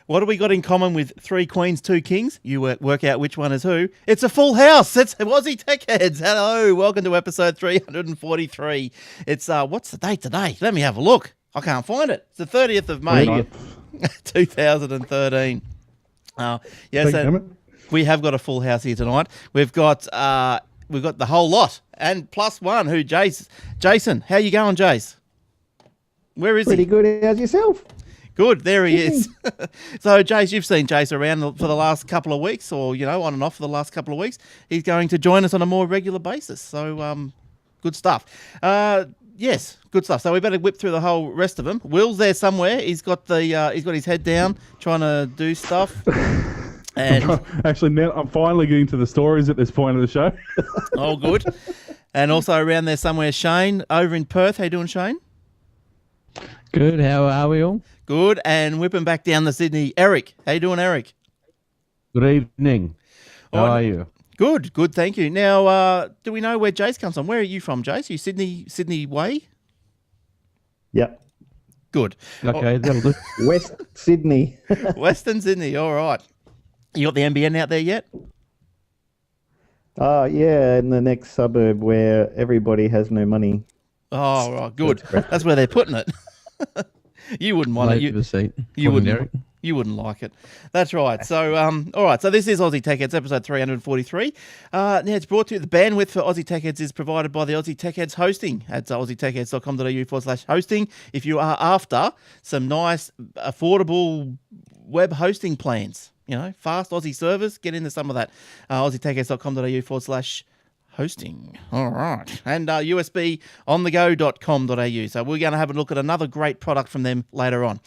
What have we got in common with 3 queens, 2 kings? You work out which one is who. It's a full house. It's Aussie Tech Heads. Hello. Welcome to episode 343. It's, what's the date today? Let me have a look. I can't find it. It's the 30th of May, 2013. Yes, we have got a full house here tonight. We've got the whole lot and plus one who Jason. How you going, Jace? Where is Pretty good. How's yourself? Good, there he is. So, Jace, you've seen Jace around for the last couple of weeks, or, on and off for the last couple of weeks. He's going to join us on a more regular basis. So, good stuff. Yes, good stuff. So we better whip through the whole rest of them. Will's there somewhere. He's got his head down, trying to do stuff. And actually, now I'm finally getting to the stories at this point of the show. Oh, good. And also around there somewhere, Shane over in Perth. How you doing, Shane? Good. How are we all? Good. And whipping back down to Sydney, Eric. How you doing, Eric? Good evening. How are you? Good. Thank you. Now, do we know where Jace comes from? Where are you from, Jace? You Sydney way? Yep. Good. Okay, that'll do. West Sydney. Western Sydney. All right. You got the NBN out there yet? Yeah, in the next suburb where everybody has no money. Oh, right. Good. That's where they're putting it. You wouldn't want it. You wouldn't, Eric. You wouldn't like it. That's right. So, all right. So this is Aussie Tech Heads, episode 343. Now it's brought to you. The bandwidth for Aussie Tech Heads is provided by the Aussie Tech Heads hosting at aussietechheads.com.au/hosting. If you are after some nice, affordable web hosting plans, fast Aussie servers, get into some of that. aussietechheads.com.au/hosting. All right. And usbonthego.com.au. So we're going to have a look at another great product from them later on.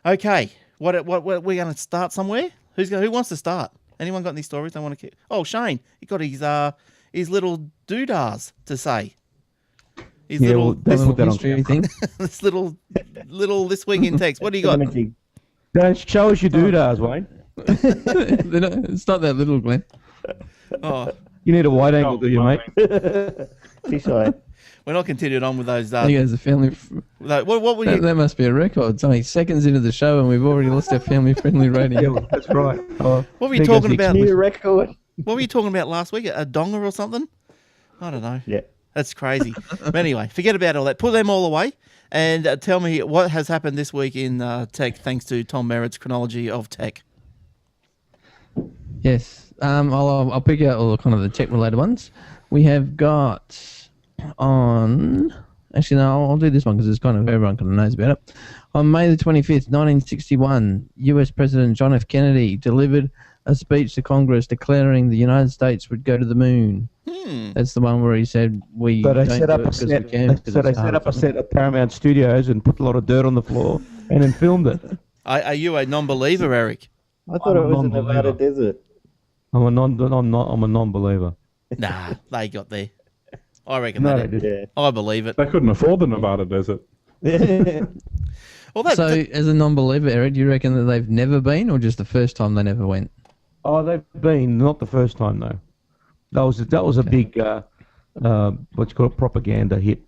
Okay. What we're going to start somewhere? Who wants to start? Anyone got any stories they want to keep? Oh, Shane, he got his little doodahs to say. His little history thing. This little this week in text. What do you got? Don't show us your doodahs, Wayne. It's not that little, Glenn. Oh, you need a wide angle, do you, mate? Too shy. We're not continuing on with those. I think as a family, what were you? That must be a record. It's only seconds into the show, and we've already lost our family-friendly rating. Yeah, that's right. What were you talking about? New record. What were you talking about last week? A donger or something? I don't know. Yeah. That's crazy. But anyway, forget about all that. Put them all away and tell me what has happened this week in tech, thanks to Tom Merritt's chronology of tech. Yes. I'll pick out all the kind of the tech-related ones. We have got on... Actually, no, I'll do this one because it's kind of everyone kind of knows about it. On May the 25th, 1961, US President John F. Kennedy delivered a speech to Congress declaring the United States would go to the moon. That's the one where he said they set up a set at Paramount Studios and put a lot of dirt on the floor and then filmed it. Are you a non-believer, Eric? I thought it was in the Nevada desert. I'm a non-believer. Nah, they got there. I reckon No, they they did. I believe it. They couldn't afford the Nevada desert. Well, as a non-believer, Eric, do you reckon that they've never been, or just the first time they never went? Oh, they've been, not the first time though. That was a big what you call it, propaganda hit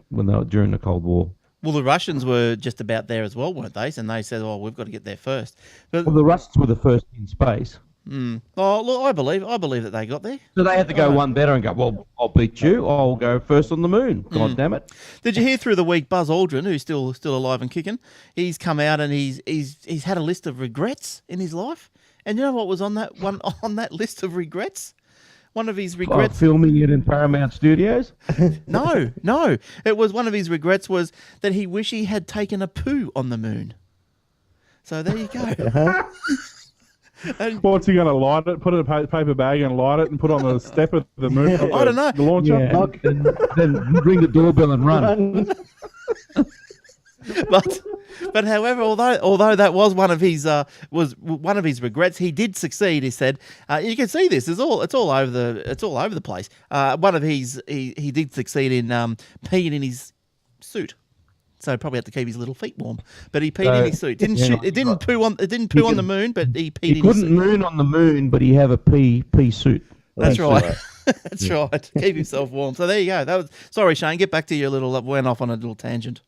during the Cold War. Well, the Russians were just about there as well, weren't they? And they said, "Oh, we've got to get there first." But the Russians were the first in space. Oh, look, I believe that they got there. So they had to go one better and go, well, I'll beat you. I'll go first on the moon. God damn it. Did you hear through the week Buzz Aldrin, who's still alive and kicking, he's come out and he's had a list of regrets in his life. And you know what was on that list of regrets? One of his regrets... filming it in Paramount Studios? No. It was one of his regrets was that he wished he had taken a poo on the moon. So there you go. What's he going to light it? Put it in a paper bag and light it and put it on the step of the moon? I don't know. The launcher? Yeah, then ring the doorbell and run. But however, although that was one of his regrets, he did succeed. He said, "You can see this. It's all over the place." He did succeed in peeing in his suit. So probably had to keep his little feet warm. But he peed in his suit. It didn't poo on the moon, but he peed in his suit. He couldn't moon on the moon, but he have a pee suit. That's right. That's right. Keep himself warm. So there you go. Sorry, Shane. Get back to your little. Went off on a little tangent.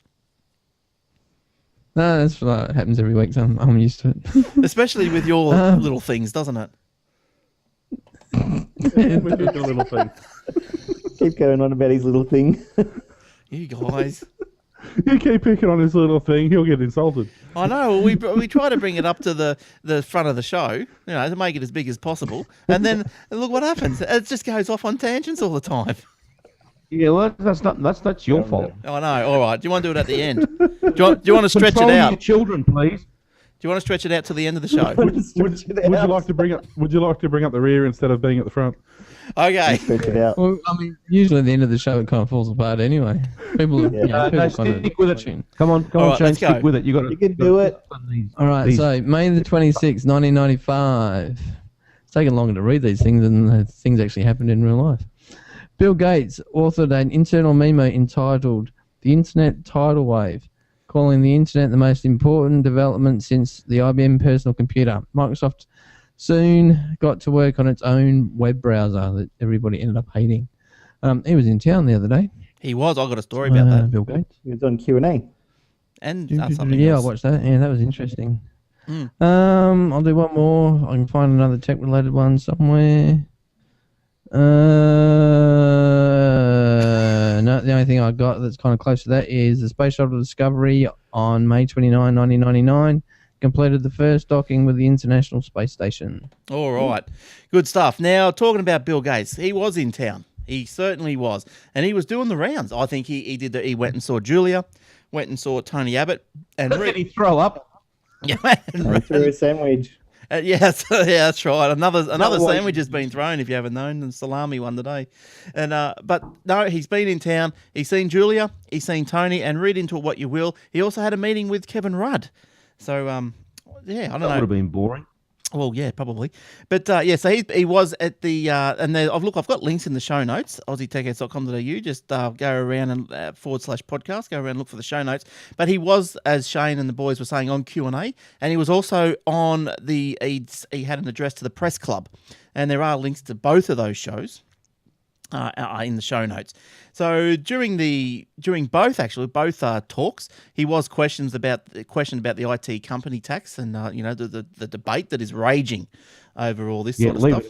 No, that's what happens every week, so I'm used to it. Especially with your little things, doesn't it? With your little thing. Keep going on about his little thing. You guys. You keep picking on his little thing, he'll get insulted. I know. We try to bring it up to the front of the show, to make it as big as possible. And then look what happens. It just goes off on tangents all the time. Yeah, well, that's your fault. I know. All right. Do you want to do it at the end? Do you want to stretch Control it out? your children, please. Do you want to stretch it out to the end of the show? Would you like to bring up the rear instead of being at the front? Okay. Stretch it out. Well, I mean, usually at the end of the show it kind of falls apart anyway. People, people stick with it. Come on, right, Shane, let's go. Stick with it. You can do it. All right, so May the 26th, 1995. It's taken longer to read these things than things actually happened in real life. Bill Gates authored an internal memo entitled "The Internet Tidal Wave," calling the Internet the most important development since the IBM personal computer. Microsoft soon got to work on its own web browser that everybody ended up hating. He was in town the other day. He was. I got a story about that. Bill Gates. He was on Q&A. And something Yeah, else. I watched that. Yeah, that was interesting. I'll do one more. I can find another tech-related one somewhere. No, the only thing I got that's kind of close to that is the Space Shuttle Discovery on May 29, 1999, completed the first docking with the International Space Station. All right. Good stuff. Now, talking about Bill Gates, he was in town. He certainly was. And he was doing the rounds. I think he did. He went and saw Julia, went and saw Tony Abbott. And Did he throw up? Yeah, Through a sandwich. yeah, that's right. Another sandwich has been thrown, if you haven't known, the salami one today. And but no, he's been in town. He's seen Julia. He's seen Tony. And read into it what you will. He also had a meeting with Kevin Rudd. So yeah, I don't know. That would have been boring. Well, yeah, probably. But yeah, so he was at the and there, I've got links in the show notes, aussietechheads.com.au. Just go around and /podcast, go around and look for the show notes. But he was, as Shane and the boys were saying, on Q&A, and he was also on he had an address to the press club, and there are links to both of those shows in the show notes. So during both talks, he was questioned about the IT company tax and the debate that is raging over all this sort of stuff.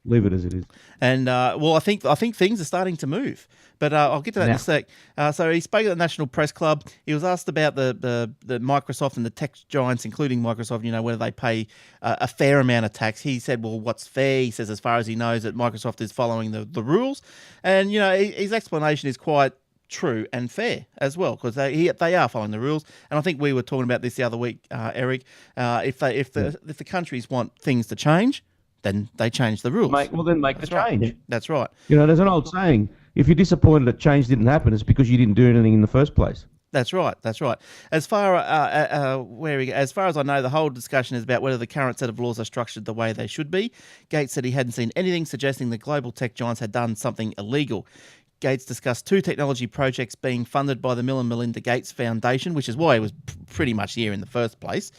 Leave it as it is. And well, I think things are starting to move, but I'll get to that in a sec. So he spoke at the National Press Club. He was asked about the Microsoft and the tech giants, including Microsoft. Whether they pay a fair amount of tax. He said, "Well, what's fair?" He says, as far as he knows, that Microsoft is following the rules, and his explanation is quite true and fair as well, because they are following the rules. And I think we were talking about this the other week, Eric. If the countries want things to change, then they change the rules. Make the change. Right. That's right. There's an old saying: if you're disappointed that change didn't happen, it's because you didn't do anything in the first place. That's right. As far as I know, the whole discussion is about whether the current set of laws are structured the way they should be. Gates said he hadn't seen anything suggesting the global tech giants had done something illegal. Gates discussed 2 technology projects being funded by the Bill and Melinda Gates Foundation, which is why he was pretty much here in the first place,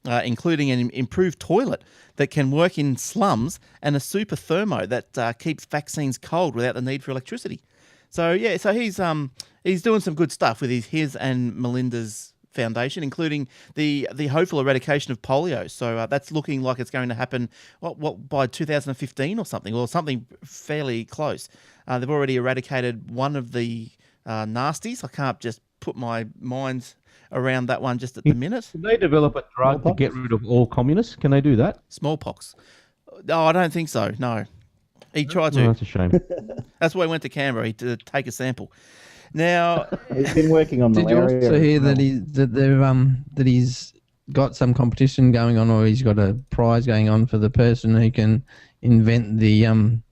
including an improved toilet that can work in slums and a super thermo that keeps vaccines cold without the need for electricity. So yeah, he's doing some good stuff with his and Melinda's foundation, including the hopeful eradication of polio. So that's looking like it's going to happen by 2015 or something fairly close. They've already eradicated one of the nasties. I can't just put my mind around that one just at the minute. Can they develop a drug to get rid of all communists? Can they do that? Smallpox. No, I don't think so. No. He tried to. Oh, that's a shame. That's why he went to Canberra to take a sample. Now he's been working on malaria. Did you also hear that he's got some competition going on, or he's got a prize going on for the person who can invent the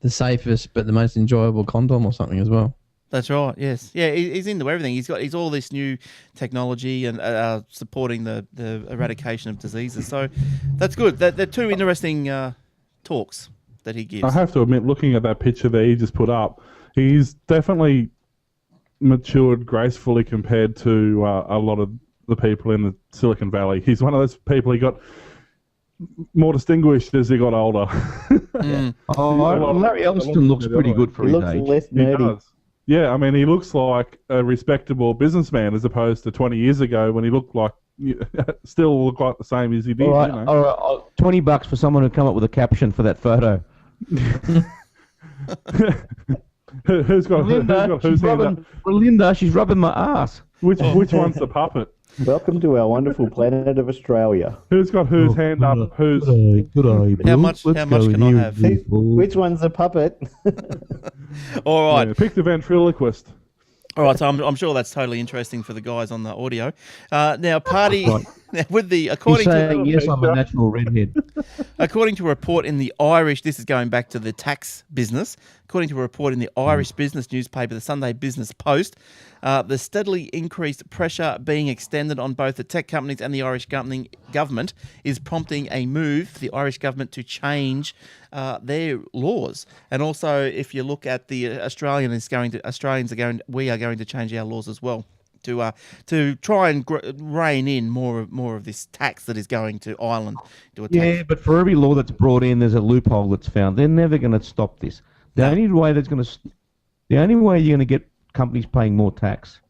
safest but the most enjoyable condom or something as well? That's right. Yes. Yeah. He's into everything. He's all this new technology and supporting the eradication of diseases. So that's good. They're 2 interesting talks that he gives. I have to admit, looking at that picture that he just put up, he's definitely matured gracefully compared to a lot of the people in the Silicon Valley. He's one of those people, he got more distinguished as he got older. Larry Ellison looks pretty good for his age. Less nerdy. Yeah, I mean, he looks like a respectable businessman as opposed to 20 years ago when he looked like, still looked like the same as he did. All right, you know. all right, $20 for someone to come up with a caption for that photo. Who's got whose hand up? Belinda, she's rubbing my ass. Which one's the puppet? Welcome to our wonderful planet of Australia. Who's got whose hand up? Who's? Good How much can I have? Which one's the puppet? All right. Yeah, pick the ventriloquist. All right, so I'm sure that's totally interesting for the guys on the audio. Now, party with the He's saying yes, I'm a natural redhead. according to a report in the Irish. This is going back to the tax business. According to a report in the Irish business newspaper, the Sunday Business Post, the steadily increased pressure being extended on both the tech companies and the Irish government is prompting a move for the Irish government to change their laws. And also, if you look at the we are going to change our laws as well to try and rein in more of this tax that is going to Ireland. Yeah, but for every law that's brought in, there's a loophole that's found. They're never going to stop this. The only way you're going to get companies paying more tax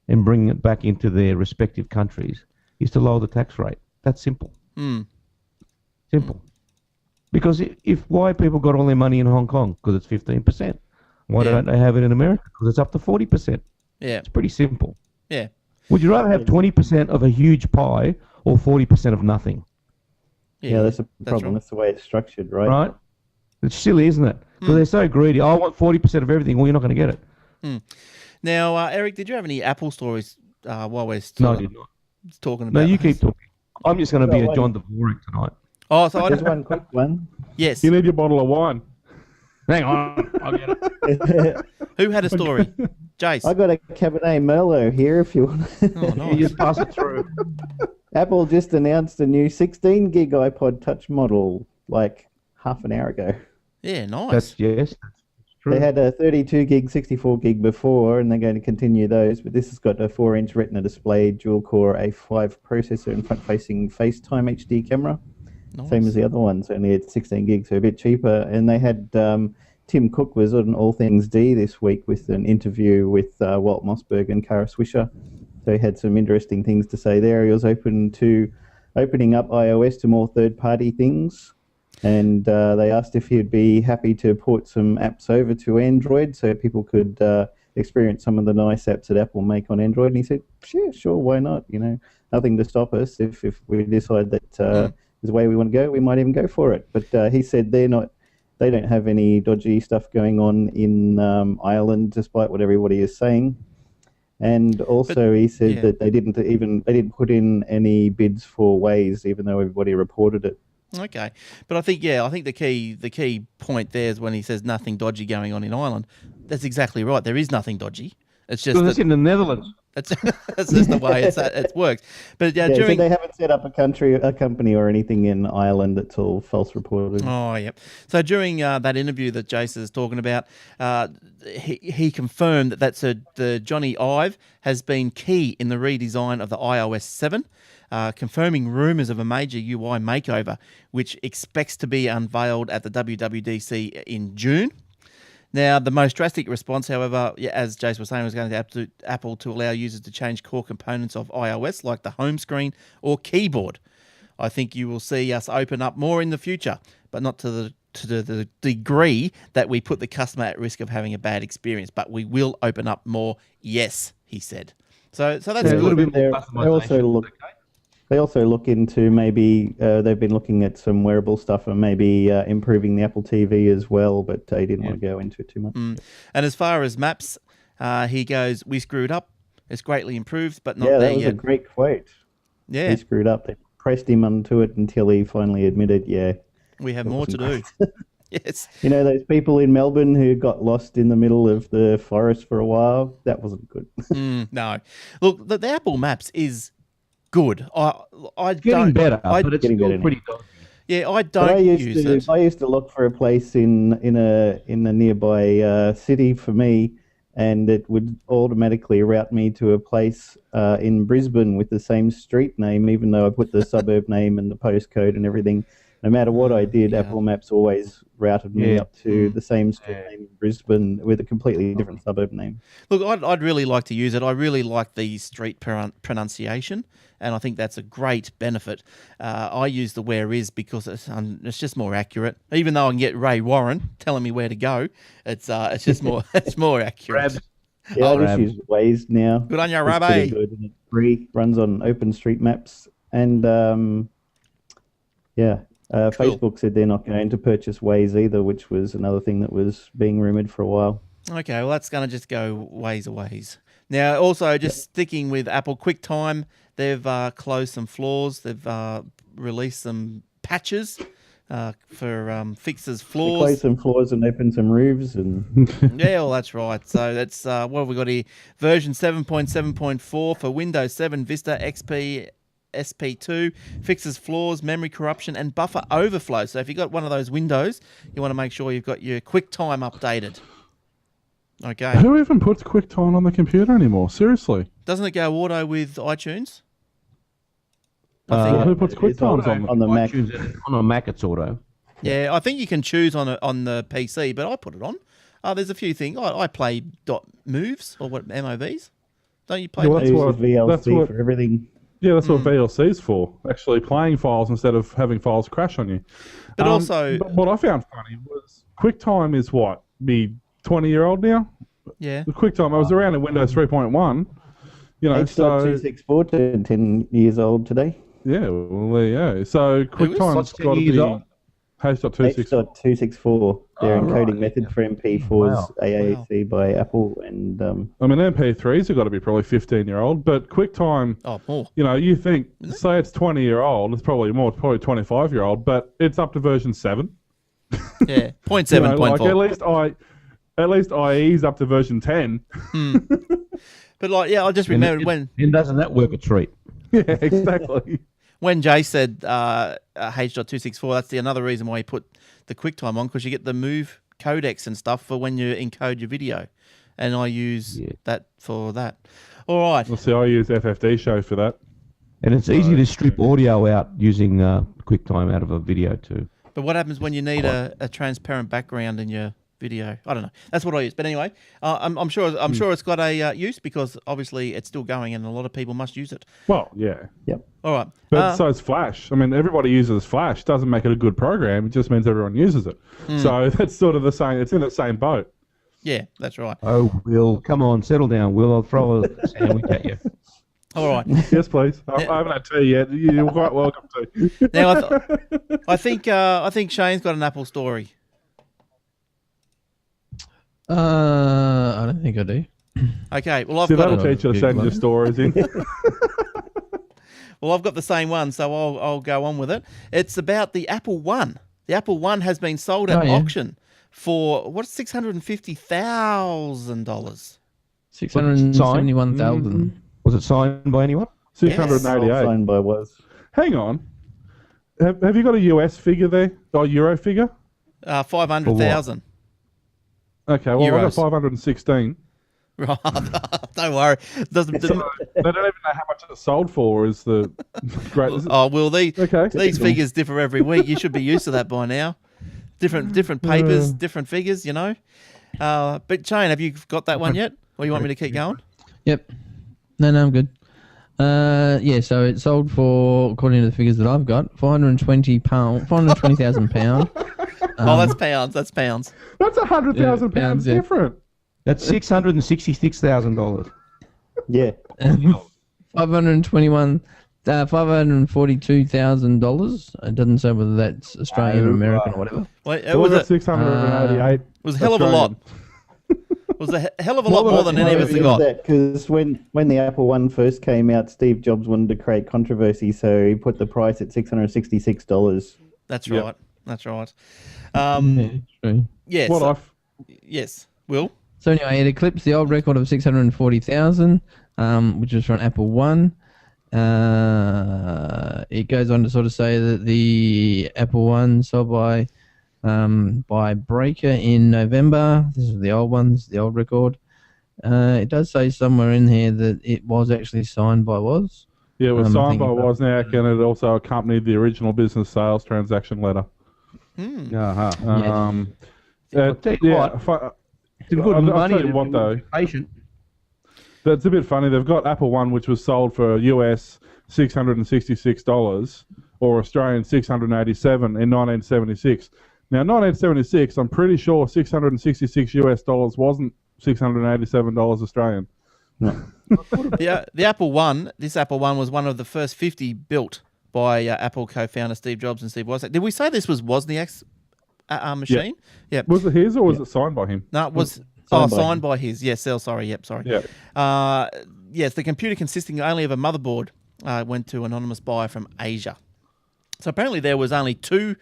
and bringing it back into their respective countries is to lower the tax rate. That's simple. Simple. Because why people got all their money in Hong Kong? Because it's 15%. Why don't they have it in America? Because it's up to 40%. Yeah. It's pretty simple. Yeah. Would you rather have 20% of a huge pie or 40% of nothing? Yeah, that's the problem. That's the way it's structured, right? Right? It's silly, isn't it? Because they're so greedy. I want 40% of everything. Well, you're not going to get it. Now, Eric, did you have any Apple stories while we're No, I did not. talking about No, you this? keep talking. I'm just going to be a John Dvorak tonight. Oh, so Just one quick one. Yes. You need your bottle of wine. Hang on. I'll get it. Who had a story? Jace. I got a Cabernet Merlot here if you want. Oh, nice. You just pass it through. Apple just announced a new 16 gig iPod Touch model like half an hour ago. Yeah, nice. That's true. They had a 32 gig, 64 gig before, and they're going to continue those. But this has got a 4-inch Retina display, dual-core A5 processor, and front-facing FaceTime HD camera. Nice. Same as the other ones, only at 16 gigs, so a bit cheaper. And they had Tim Cook was on All Things D this week with an interview with Walt Mossberg and Kara Swisher. So he had some interesting things to say there. He was opening up iOS to more third-party things. And they asked if he'd be happy to port some apps over to Android so people could experience some of the nice apps that Apple make on Android. And he said, yeah, sure, why not? You know, nothing to stop us. If we decide that is the way we want to go, we might even go for it. But he said they don't have any dodgy stuff going on in Ireland, despite what everybody is saying. And also, he said that they didn't put in any bids for Waze, even though everybody reported it. Okay, but I think the key point there is when he says nothing dodgy going on in Ireland. That's exactly right. There is nothing dodgy. It's just it's in the Netherlands. That's just the way it works. But so they haven't set up a company or anything in Ireland. It's all false reported. Oh, yep. So during that interview that Jason is talking about, he confirmed that the Johnny Ive has been key in the redesign of the iOS 7. Confirming rumours of a major UI makeover, which expects to be unveiled at the WWDC in June. Now, the most drastic response, however, as Jace was saying, was going to Apple to allow users to change core components of iOS, like the home screen or keyboard. I think you will see us open up more in the future, but not to the degree that we put the customer at risk of having a bad experience. But we will open up more, yes, he said. So that's a little good. bit more customization. They also look into maybe they've been looking at some wearable stuff and maybe improving the Apple TV as well, but they didn't want to go into it too much. And as far as maps, he goes, "We screwed up. It's greatly improved, but not there there yet." Yeah, that was a great quote. Yeah, he screwed up. They pressed him onto it until he finally admitted, we have more to do. Yes. You know those people in Melbourne who got lost in the middle of the forest for a while? That wasn't good. No. Look, the Apple Maps is good. It's getting better, but it's still pretty dodgy. Yeah, I don't use it. I used to look for a place in a nearby city for me, and it would automatically route me to a place in Brisbane with the same street name, even though I put the suburb name and the postcode and everything. no matter what I did, Apple Maps always routed me up to the same street name in Brisbane with a completely different suburb name. Look, I'd really like to use it. I really like the street pronunciation, and I think that's a great benefit. I use the where is because it's just more accurate. Even though I can get Ray Warren telling me where to go, it's just more it's more accurate. Yeah, I just use Waze now. Good on you, It's Rabbi. pretty good. It's free, runs on OpenStreetMaps, and Cool. Facebook said they're not going to purchase Waze either, which was another thing that was being rumoured for a while. Okay, well, that's going to just go ways a ways. Now, also, just sticking with Apple QuickTime, they've closed some flaws. They've released some patches for fixes flaws. They closed some floors and opened some roofs. And Yeah, well, that's right. So that's what have we got here? Version 7.7.4 for Windows 7, Vista, XP, SP2, fixes flaws, memory corruption, and buffer overflow. So if you've got one of those windows, you want to make sure you've got your QuickTime updated. Okay. Who even puts QuickTime on the computer anymore? Seriously. Doesn't it go auto with iTunes? Who puts QuickTimes on the Mac? On a Mac, it's auto. Yeah, I think you can choose on the PC, but I put it on. There's a few things. I play .moves or what MOVs. Don't you play? Yeah, I use what- VLC that's what- for everything. Yeah, that's what VLC's for. Actually playing files instead of having files crash on you. But also, But what I found funny was QuickTime is what? Me 20-year-old now? yeah. The QuickTime, I was around in Windows 3.1. You know, so... H.264 turned 10 years old today. Yeah, well, there you go. So QuickTime's What's got to 10 years be old? H.264. H.264. Their encoding right. method for MP4's Wow. AAC by Apple, and I mean, MP3s have got to be probably 15-year-old, but QuickTime, Oh, more. you know, you think, say it's 20-year-old, it's probably more, it's probably 25-year-old, but it's up to version 7. Yeah, 0.7, You know, 0.4. like at least IE's up to version 10. But like, yeah, I just remembered And doesn't that work a treat? Yeah, exactly. when Jay said H.264, that's another reason why he put the QuickTime on, because you get the move codecs and stuff for when you encode your video, and I use that for that. All right. Well, see, I use FFD show for that. And it's easy to strip audio out using QuickTime out of a video too. But what happens when you need a transparent background in your video? I don't know. That's what I use. But anyway, I'm sure it's got a use, because obviously it's still going and a lot of people must use it. Well, yeah. yep. All right. But so is Flash. I mean, everybody uses Flash. Doesn't make it a good program. It just means everyone uses it. So that's sort of the same. It's in the same boat. Yeah, that's right. Oh, Will, come on, settle down. Will, I'll throw a sandwich at you. All right. Yes, please. I haven't had tea yet. You're quite welcome to. Now, I think Shane's got an Apple story. I don't think I do. Okay. Well, I've See, got that'll teach you to send your stories in. I've got the same one, so I'll go on with it. It's about the Apple One. The Apple One has been sold at auction for $650,000. 671,000. Was it signed by anyone? 688. Signed by was. Hang on. Have you got a US figure there? Or Euro figure? 500,000. Okay, well, I've got Euros. 516. Right. Don't worry. Doesn't. So they don't even know how much it's sold for. Is the great? Oh well, these Okay. figures differ every week. You should be used to that by now. Different papers, different figures. You know. But Shane, have you got that one yet? Or you want me to keep going? Yep. No, I'm good. Yeah, so it sold for, according to the figures that I've got, £420,000. Oh, that's pounds. That's pounds. That's £100,000 pounds, yeah. different. That's $666,000. Yeah. $542,000. It doesn't say whether that's Australian or American or whatever. Well, it Well, was that's a 688. was a hell of a lot. It was a hell of a lot more than any of us have got. Because when the Apple One first came out, Steve Jobs wanted to create controversy, so he put the price at $666. That's Yep. right. That's right. Yeah, true. Yes. Yes. Will. So anyway, it eclipsed the old record of 640,000, which was for an Apple One. It goes on to sort of say that the Apple One sold by Breaker in November. This is the old one. This is the old record. It does say somewhere in here that it was actually signed by Woz. Yeah, it was signed by thinking- Wozniak, and it also accompanied the original business sales transaction letter. Uh-huh. Uh, I'll tell you yeah, what, it's good I'll money. tell you what, though. Patient. That's a bit funny. They've got Apple One, which was sold for US $666 or Australian $687 in 1976. Now, 1976, I'm pretty sure $666 US wasn't $687 Australian. The Apple One, this Apple One was one of the first 50 built by Apple co-founder Steve Jobs and Steve Wozniak. Did we say this was Wozniak's machine? Yeah. Was it his or was it signed by him? No, it was signed by his. Yes, sorry. Yeah. Yes, the computer consisting only of a motherboard went to anonymous buyer from Asia. So apparently there was only two.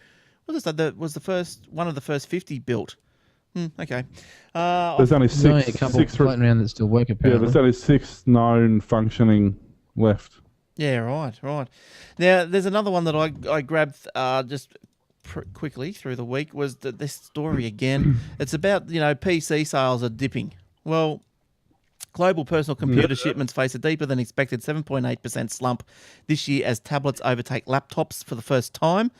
Was the first one of the first 50 built? Okay. There's only There's only a couple floating around that still work, apparently. Yeah, there's only 6 known functioning left. Yeah, right. Now, there's another one that I grabbed just quickly through the week, was this story again. It's about, PC sales are dipping. Well, global personal computer shipments face a deeper than expected 7.8% slump this year as tablets overtake laptops for the first time.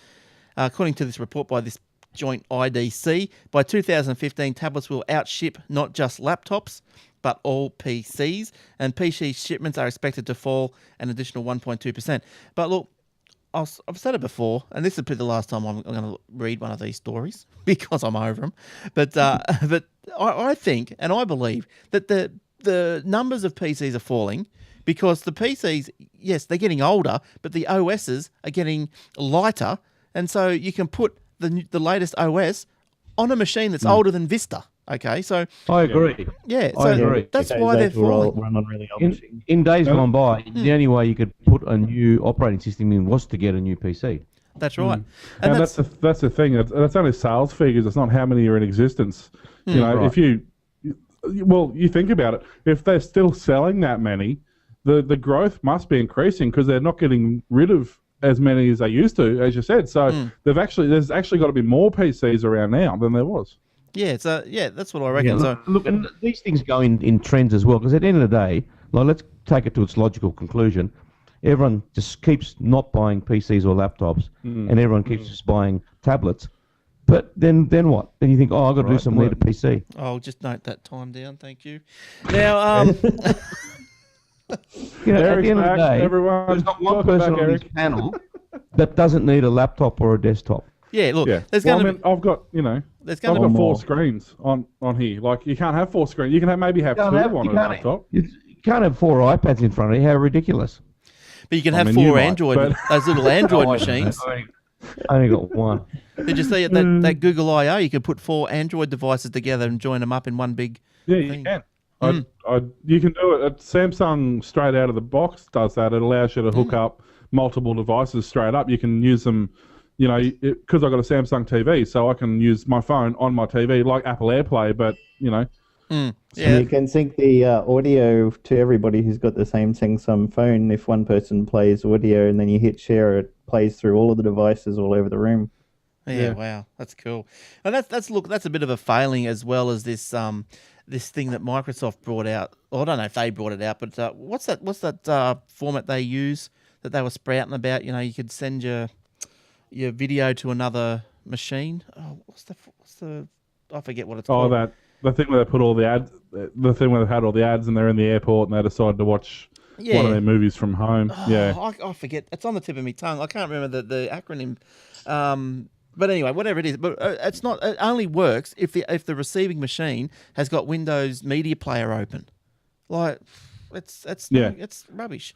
According to this report by this joint IDC, by 2015, tablets will outship not just laptops, but all PCs, and PC shipments are expected to fall an additional 1.2%. But look, I've said it before, and this will be the last time I'm going to read one of these stories because I'm over them. But I think, and I believe, that the numbers of PCs are falling because the PCs, yes, they're getting older, but the OSs are getting lighter, and so you can put the latest OS on a machine that's older than Vista. Okay, so I agree. Yeah, so I agree. that's why they're falling. Run on really old machines. In days gone by, the only way you could put a new operating system in was to get a new PC. That's right. And that's the thing. That's only sales figures. It's not how many are in existence. Right. If you think about it. If they're still selling that many, the growth must be increasing because they're not getting rid of as many as they used to, as you said. So there's actually got to be more PCs around now than there was. Yeah, that's what I reckon. Yeah, look, and these things go in trends as well, because at the end of the day, let's take it to its logical conclusion. Everyone just keeps not buying PCs or laptops, and everyone keeps just buying tablets. But then what? Then you think, I've got to do something, need a PC. I'll just note that time down. Thank you. Now, at the end of the day, everyone, there's not one person on this panel that doesn't need a laptop or a desktop. Yeah, look, there's going to be... I've got, I've got 4 screens on here. Like, you can't have 4 screens. You can maybe have 2 on a laptop. You can't have 4 iPads in front of you. How ridiculous. But you can have 4 Android, those little Android machines. I only got 1. Did you see it, that Google I/O? You can put 4 Android devices together and join them up in one big thing. You can. You can do it. Samsung straight out of the box does that. It allows you to hook up multiple devices straight up. You can use them, because I've got a Samsung TV, so I can use my phone on my TV like Apple AirPlay, but, So you can sync the audio to everybody who's got the same Samsung phone. If one person plays audio and then you hit share, it plays through all of the devices all over the room. Yeah, wow, that's cool. And that's a bit of a failing, as well as this this thing that Microsoft brought out. Well, I don't know if they brought it out, but what's that format they use that they were sprouting about? You could send your video to another machine. Oh, what's the I forget what it's called. Oh, the thing where they put all the ads, the thing where they've had all the ads and they're in the airport and they decide to watch one of their movies from home. I forget. It's on the tip of my tongue. I can't remember the acronym. But anyway, whatever it is, but it's not. It only works if the receiving machine has got Windows Media Player open. Like, it's rubbish.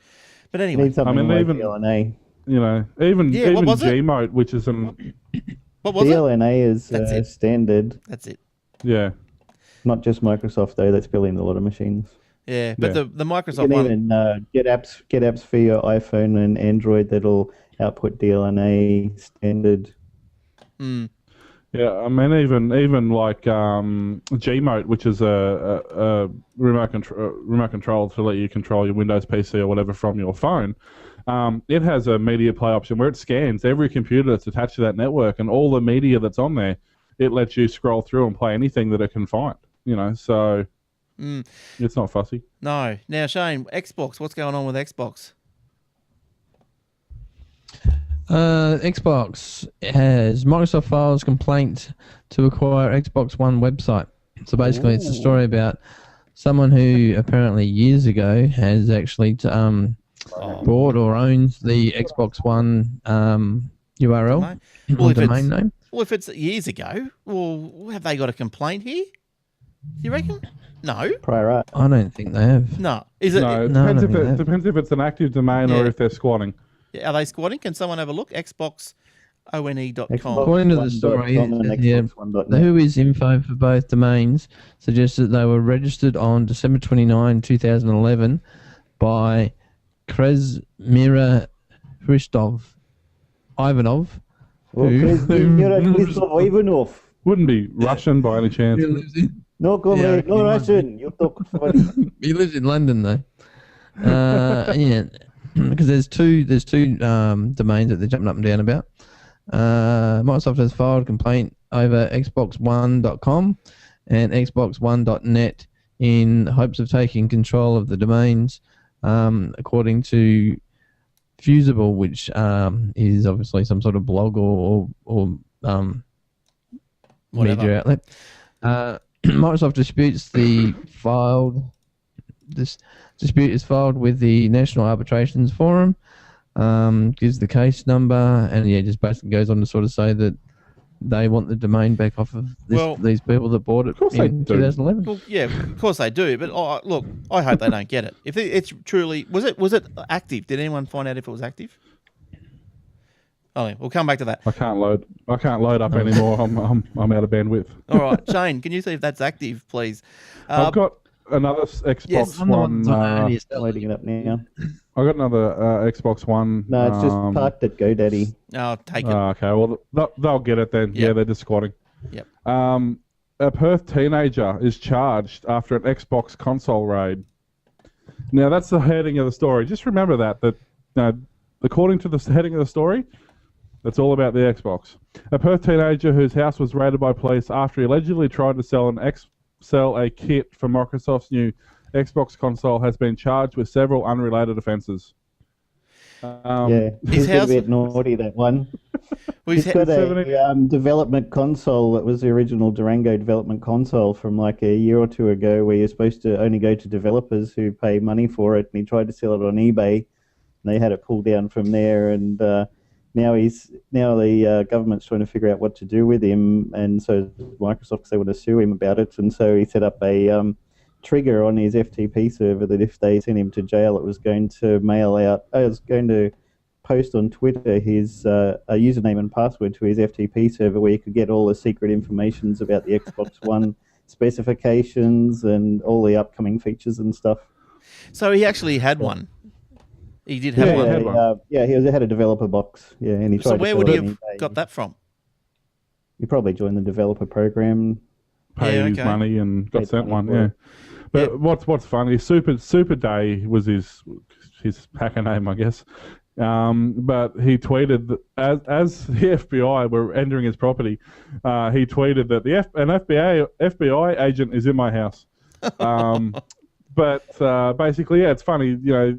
But anyway, Need something like DLNA. Even Gmode, which is what was DLNA is standard. That's it. Yeah. Not just Microsoft though. That's built into a lot of machines. Yeah, but the Microsoft you can one. Even get apps for your iPhone and Android that'll output DLNA standard. Yeah, I mean, even like Gmode, which is a remote control to let you control your Windows PC or whatever from your phone. It has a media play option where it scans every computer that's attached to that network, and all the media that's on there, it lets you scroll through and play anything that it can find. So it's not fussy. No. Now, Shane, Xbox. What's going on with Xbox? Xbox has Microsoft files complaint to acquire Xbox One website. So basically, it's a story about someone who apparently years ago has actually bought or owns the Xbox One URL or domain name. Well, if it's years ago, well, have they got a complaint here? You reckon? No. Prior art. I don't think they have. No. Is it? No, it depends if it's an active domain or if they're squatting. Are they squatting? Can someone have a look? XboxONE.com. According to the story, the Whois info for both domains suggests that they were registered on December 29, 2011 by Krasmira Ivanov. Wouldn't be Russian by any chance. No, no Russian. You talk funny. He lives in London though. Because there's two domains that they're jumping up and down about. Microsoft has filed a complaint over xboxone.com and xboxone.net in hopes of taking control of the domains, according to Fusible, which is obviously some sort of blog or media outlet. Microsoft disputes the dispute is filed with the National Arbitrations Forum, gives the case number, and just basically goes on to sort of say that they want the domain back off of these people that bought it in 2011. Well, yeah, of course they do. But look, I hope they don't get it. If it's truly was it active? Did anyone find out if it was active? Oh, we'll come back to that. I can't load up anymore. I'm out of bandwidth. All right, Shane, can you see if that's active, please? I've got another Xbox One. Loading it up now. I got another Xbox One. No, it's just parked at GoDaddy. Oh, take it. Okay, well they'll get it then. Yep. Yeah, they're just squatting. Yep. A Perth teenager is charged after an Xbox console raid. Now that's the heading of the story. Just remember that according to the heading of the story, that's all about the Xbox. A Perth teenager whose house was raided by police after he allegedly tried to sell a kit for Microsoft's new Xbox console has been charged with several unrelated offences. He's a bit naughty, that one. He's got a development console that was the original Durango development console from like a year or two ago, where you're supposed to only go to developers who pay money for it, and he tried to sell it on eBay, and they had it pulled down from there, and now the government's trying to figure out what to do with him, and so Microsoft, because they want to sue him about it, and so he set up a trigger on his FTP server that if they sent him to jail, it was going to post on Twitter his a username and password to his FTP server, where you could get all the secret informations about the Xbox One specifications and all the upcoming features and stuff. So he actually had one. He did have one. He had a developer box. Yeah, and he tried. So where would he have got that from? He probably joined the developer program, paid his money, and got sent one. Yeah. But what's funny? Super Day was his hacker name, I guess. But he tweeted that as the FBI were entering his property, he tweeted that an FBI agent is in my house. But basically, it's funny. They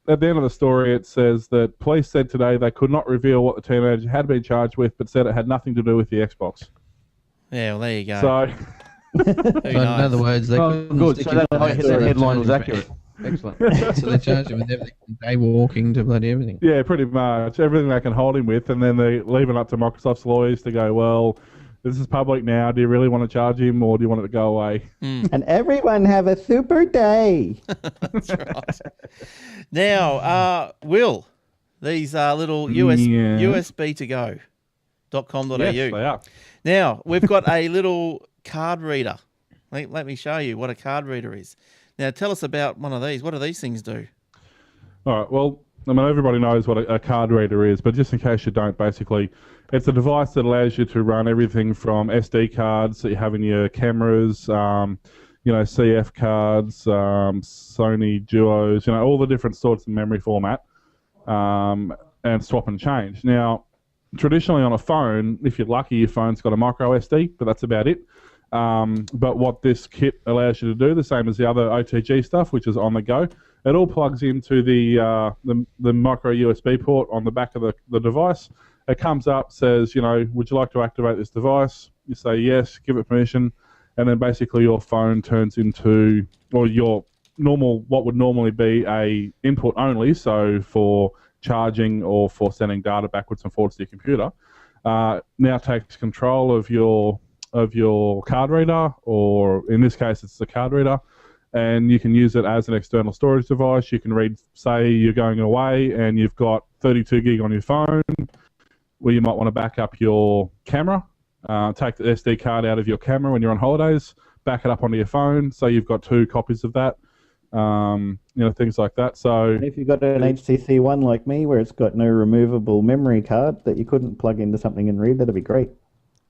at the end of the story, it says that police said today they could not reveal what the teenager had been charged with, but said it had nothing to do with the Xbox. Yeah, well, there you go. So in other words, they good. So that headline was accurate. Excellent. So they charged him with everything, daywalking to bloody everything. Yeah, pretty much everything they can hold him with, and then they leave it up to Microsoft's lawyers to go, well, this is public now. Do you really want to charge him, or do you want it to go away? And everyone have a super day. That's right. Now, Will, these are little USB to go.com.au. Yes, they are. Now, we've got a little card reader. Let me show you what a card reader is. Now, tell us about one of these. What do these things do? All right, well, I mean, everybody knows what a card reader is, but just in case you don't, basically, it's a device that allows you to run everything from SD cards that you have in your cameras, CF cards, Sony Duos, all the different sorts of memory format, and swap and change. Now, traditionally on a phone, if you're lucky, your phone's got a micro SD, but that's about it. But what this kit allows you to do, the same as the other OTG stuff, which is on the go, It all plugs into the micro USB port on the back of the device. It comes up, says, would you like to activate this device? You say yes, give it permission, and then basically your phone turns into, or your what would normally be a input only, so for charging or for sending data backwards and forwards to your computer, now takes control of your card reader, or in this case it's the card reader, and you can use it as an external storage device. You can read, say you're going away and you've got 32 gig on your phone, where you might want to back up your camera, take the SD card out of your camera when you're on holidays, back it up onto your phone, so you've got 2 copies of that, things like that. So and if you've got an HTC One like me, where it's got no removable memory card that you couldn't plug into something and read, that'd be great.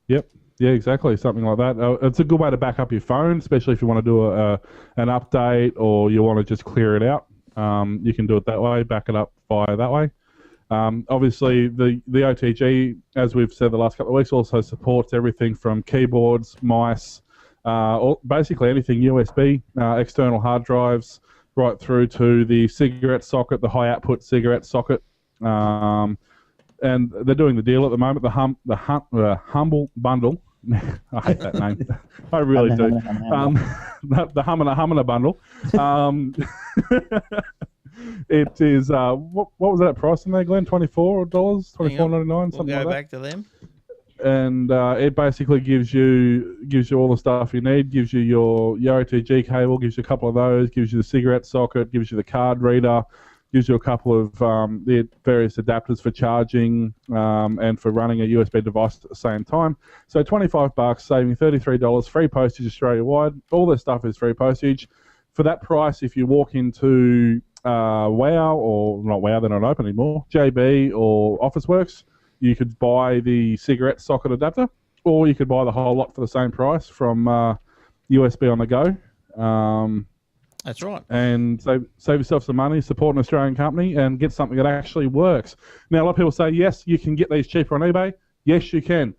Yep. Yeah, exactly. Something like that. It's a good way to back up your phone, especially if you want to do an update or you want to just clear it out. You can do it that way, back it up via that way. Obviously, the OTG, as we've said the last couple of weeks, also supports everything from keyboards, mice, basically anything USB, external hard drives, right through to the cigarette socket, the high output cigarette socket. And they're doing the deal at the moment, the Humble Bundle. I hate that name. I really do. The Hummer Bundle. It is what was that price in there, Glenn? $24, $24.99, something like that. We'll go back to them. And it basically gives you all the stuff you need. Gives you your OTG cable, gives you a couple of those, gives you the cigarette socket, gives you the card reader, gives you a couple of the various adapters for charging and for running a USB device at the same time. So $25, saving $33, free postage Australia-wide. All this stuff is free postage. For that price, if you walk into WOW, or not WOW, they're not open anymore, JB or Officeworks, you could buy the cigarette socket adapter, or you could buy the whole lot for the same price from USB on the go. That's right. And save yourself some money, support an Australian company, and get something that actually works. Now, a lot of people say, yes, you can get these cheaper on eBay. Yes, you can.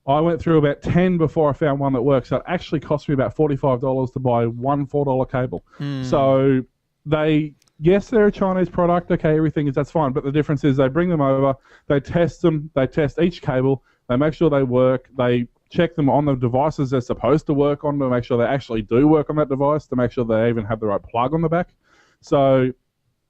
I went through about 10 before I found one that works. So it actually cost me about $45 to buy one $4 cable. So they're a Chinese product. Okay, that's fine. But the difference is they bring them over, they test them, they test each cable, they make sure they work, they check them on the devices they're supposed to work on to make sure they actually do work on that device, to make sure they even have the right plug on the back. So,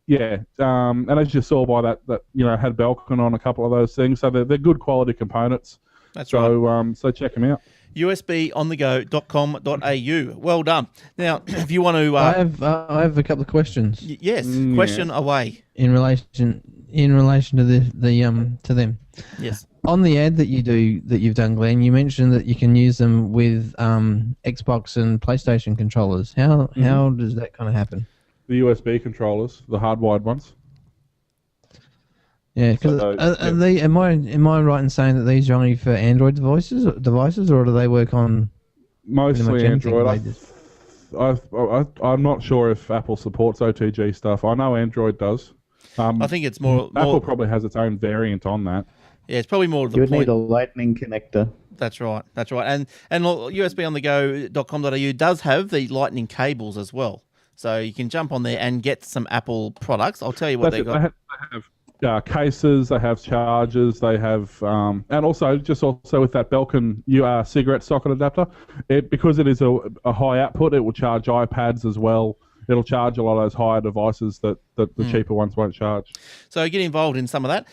yeah, and as you saw by that had Belkin on a couple of those things. So they're good quality components. That's right. So check them out. usbonthego.com.au. Well done. Now, if you want to, I have a couple of questions. Yes, question away. In relation to to them. Yes. On the ad that you've done, Glenn, you mentioned that you can use them with Xbox and PlayStation controllers. How does that kind of happen? The USB controllers, the hardwired ones. Yeah, because am I right in saying that these are only for Android devices, or do they work on mostly Android? I'm not sure if Apple supports OTG stuff. I know Android does. I think it's more Apple probably has its own variant on that. Yeah, it's probably more of the You would point. need a lightning connector. That's right. And usbonthego.com.au does have the lightning cables as well. So you can jump on there and get some Apple products. I'll tell you what they've got. They have cases, they have chargers, they have, and also with that Belkin cigarette socket adapter, because it is a high output, it will charge iPads as well. It'll charge a lot of those higher devices that the cheaper ones won't charge. So get involved in some of that.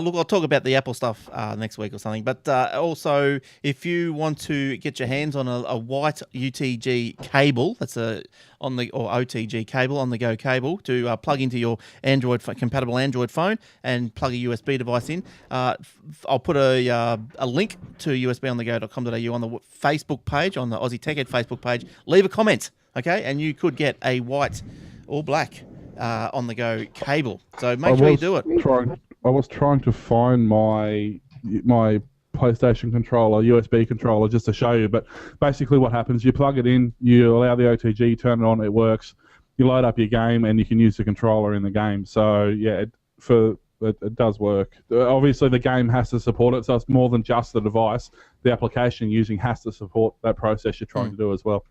Look, I'll talk about the Apple stuff next week or something. But also, if you want to get your hands on a white UTG cable, that's OTG cable, on the go cable, to plug into your compatible Android phone and plug a USB device in, I'll put a link to usbonthego.com.au on the Facebook page, on the Aussie Tech Ed Facebook page. Leave a comment. Okay, and you could get a white or black on the go cable. So make sure you do it. I was trying to find my PlayStation controller, USB controller, just to show you. But basically, what happens? You plug it in, you allow the OTG, you turn it on, it works. You load up your game, and you can use the controller in the game. So yeah, it does work. Obviously, the game has to support it, so it's more than just the device. The application using has to support that process you're trying to do as well.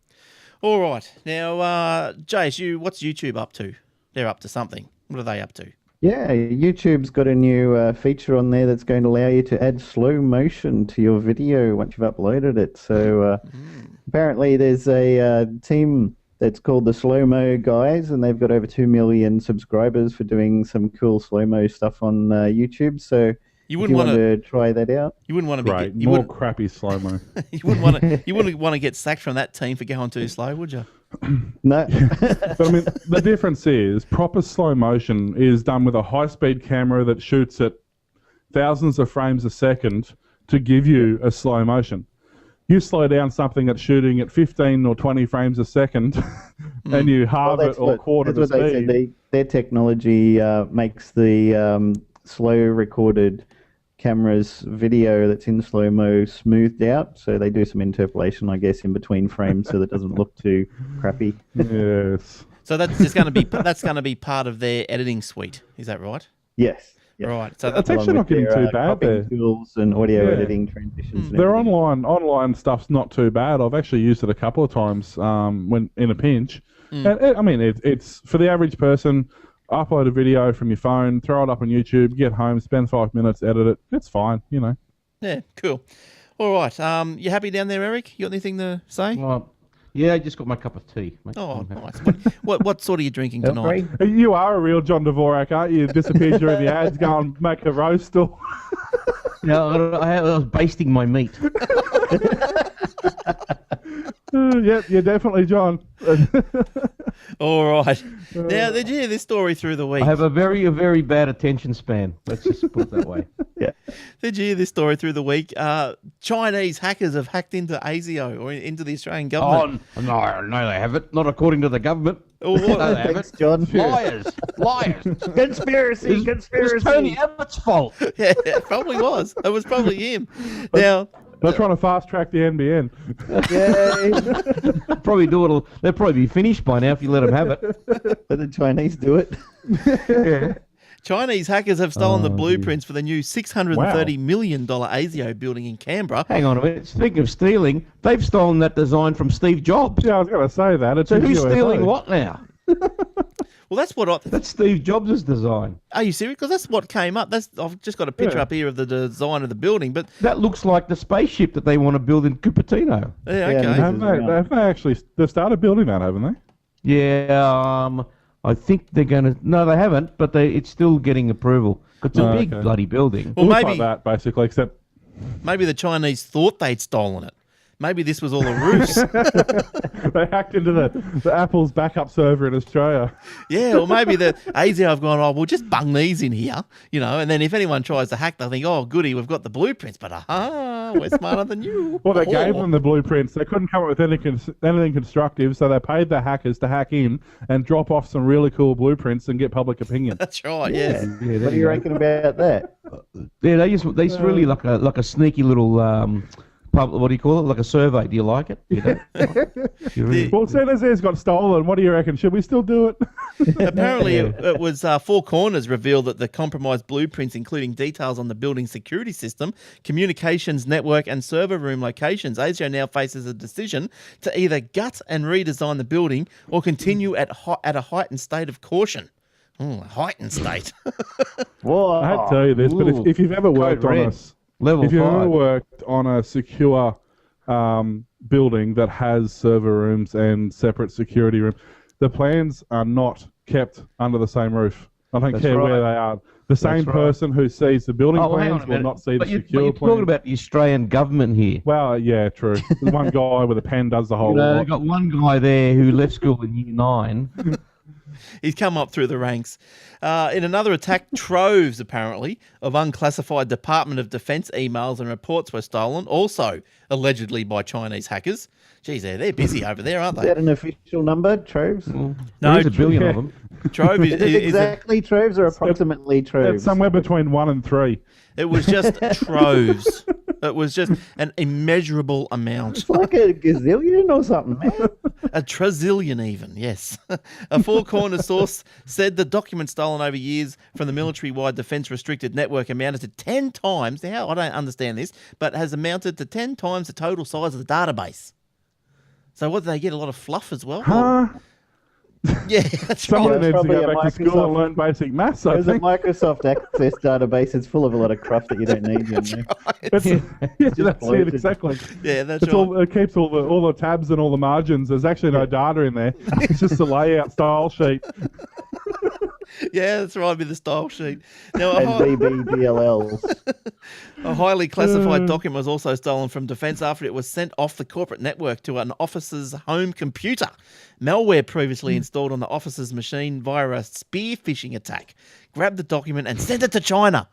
All right. Now, Jace, what's YouTube up to they're up to something. What are they up to? Yeah, YouTube's got a new feature on there that's going to allow you to add slow motion to your video once you've uploaded it. So apparently there's a team that's called the Slow Mo Guys, and they've got over 2 million subscribers for doing some cool slow mo stuff on YouTube. So you wouldn't want to try that out. You wouldn't want to be more crappy slow mo. You wouldn't want to get sacked from that team for going too slow, would you? No. But I mean, the difference is proper slow motion is done with a high-speed camera that shoots at thousands of frames a second to give you a slow motion. You slow down something that's shooting at 15 or 20 frames a second and you halve it or quarter the speed. Their technology makes the slow recorded camera's video that's in slow-mo smoothed out, so they do some interpolation, I guess, in between frames so that it doesn't look too crappy. Yes. So that's just going to be part of their editing suite. Is that right? Yes. Right. So that's actually not getting too bad there. Tools and audio editing transitions. Their online stuff's not too bad. I've actually used it a couple of times when in a pinch. And it's for the average person. Upload a video from your phone, throw it up on YouTube, get home, spend 5 minutes, edit it. It's fine, you know. Yeah, cool. All right. You happy down there, Eric? You got anything to say? Yeah, I just got my cup of tea. Oh, nice. What sort are you drinking tonight? You are a real John Dvorak, aren't you? Disappeared during the ads, go and make a roast or... No, I was basting my meat. Yep, you're definitely John. All right. Now, did you hear this story through the week? I have a very bad attention span. Let's just put it that way. Yeah. Did you hear this story through the week? Chinese hackers have hacked into ASIO or into the Australian government. Oh, no, they haven't. Not according to the government. Oh, what? No, they haven't. John. Liars. Conspiracy. It's Tony Abbott's fault. Yeah, it probably was. It was probably him. Now... They're trying to fast track the NBN. Yay. They'll probably be finished by now if you let them have it. Let the Chinese do it. Yeah. Chinese hackers have stolen the blueprints for the new $630 million ASIO building in Canberra. Hang on a minute. Speaking of stealing, they've stolen that design from Steve Jobs. Yeah, I was going to say that. So who's stealing what now? Well, that's Steve Jobs' design. Are you serious? Because that's what came up. I've just got a picture up here of the design of the building, but that looks like the spaceship that they want to build in Cupertino. Yeah, okay. They've started building that, haven't they? Yeah, I think they're going to... No, they haven't, but it's still getting approval. It's a big bloody building. Well, maybe like that, basically, except... Maybe the Chinese thought they'd stolen it. Maybe this was all a ruse. They hacked into the Apple's backup server in Australia. Yeah, or maybe the ASIO have gone, we'll just bung these in here, and then if anyone tries to hack, they'll think, oh, goody, we've got the blueprints, but we're smarter than you. Well, they gave them the blueprints. They couldn't come up with anything constructive, so they paid the hackers to hack in and drop off some really cool blueprints and get public opinion. That's right, yes. Yeah, what do you reckon about that? Yeah, they really like a sneaky little... what do you call it? Like a survey. Do you like it? Well, soon as theirs got stolen, what do you reckon? Should we still do it? Apparently, it was Four Corners revealed that the compromised blueprints, including details on the building's security system, communications network, and server room locations. ASIO now faces a decision to either gut and redesign the building or continue at a heightened state of caution. A heightened state. Whoa. I had to tell you this, but if you've ever worked on us. If you've ever worked on a secure building that has server rooms and separate security rooms, the plans are not kept under the same roof. I don't care where they are. The same person who sees the building plans will not see the secure plans. You're talking about the Australian government here. Well, yeah, true. One guy with a pen does the whole lot. They've got one guy there who left school in year 9. He's come up through the ranks. In another attack, troves, apparently, of unclassified Department of Defence emails and reports were stolen, also allegedly by Chinese hackers. Geez, they're busy over there, aren't they? Is that an official number, troves? No, there's a billion of them. Trove is exactly troves or approximately troves? It's somewhere between 1 and 3. It was just troves. It was just an immeasurable amount. It's like a gazillion or something, man. A trazillion even, yes. A four-corner source said the document stolen over years from the military-wide defence restricted network amounted to 10 times, now I don't understand this, but has amounted to 10 times the total size of the database. So what, did they get a lot of fluff as well? Yeah, that's Someone right. needs to go probably back to school and learn basic maths, I There's a think. Microsoft Access database. It's full of a lot of cruff that you don't need. You know? That's it, bloated. exactly. Yeah, that's It's right. all, it keeps all the tabs and all the margins. There's actually no data in there. It's just a layout style sheet. Yeah, that's right, with the style sheet. Now, And VBDLLs. a highly classified document was also stolen from Defence after it was sent off the corporate network to an officer's home computer. Malware previously installed on the officer's machine via a spear phishing attack grabbed the document and sent it to China.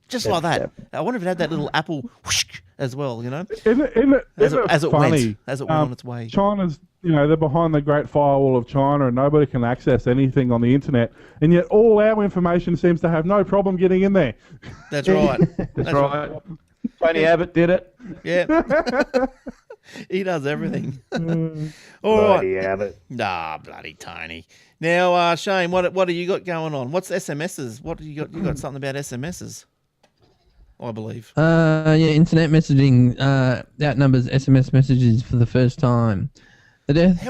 Just like that. I wonder if it had that little Apple whoosh as well, you know? As it went on its way. China's, they're behind the Great Firewall of China and nobody can access anything on the internet. And yet all our information seems to have no problem getting in there. That's right. That's right. Tony Abbott did it. Yeah. He does everything. All Bloody right. Abbott. Nah, bloody Tony. Now, Shane, what do you got going on? What's SMSs? What do you got? You got something about SMSs, I believe. Internet messaging outnumbers SMS messages for the first time. The death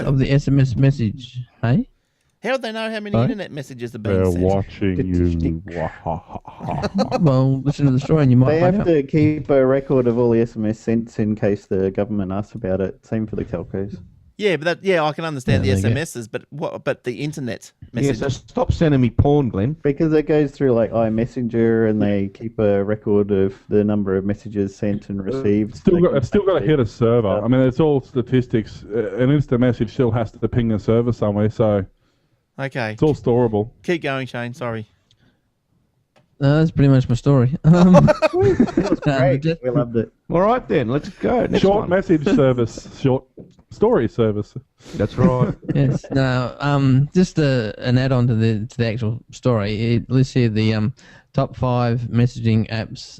of the SMS message. Hey? How would they know how many internet messages are being They're sent? watching you. Well, listen to the story and you might They find have out. to keep a record of all the SMS sent in case the government asks about it. Same for the telcos. Yeah, but I can understand Yeah, the there you go. SMSs, but the internet Yeah, message. so stop sending me porn, Glenn. Because it goes through like iMessenger and they keep a record of the number of messages sent and received. It's still got to hit a server. I mean, it's all statistics. An instant message still has to ping a server somewhere, so Okay. it's all storable. Keep going, Shane. Sorry. That's pretty much my story. Great. We loved it. All right, then. Let's go. Next Short one. message service, short story service. That's right. Yes. No. Just an add-on to the actual story. It lists here the top 5 messaging apps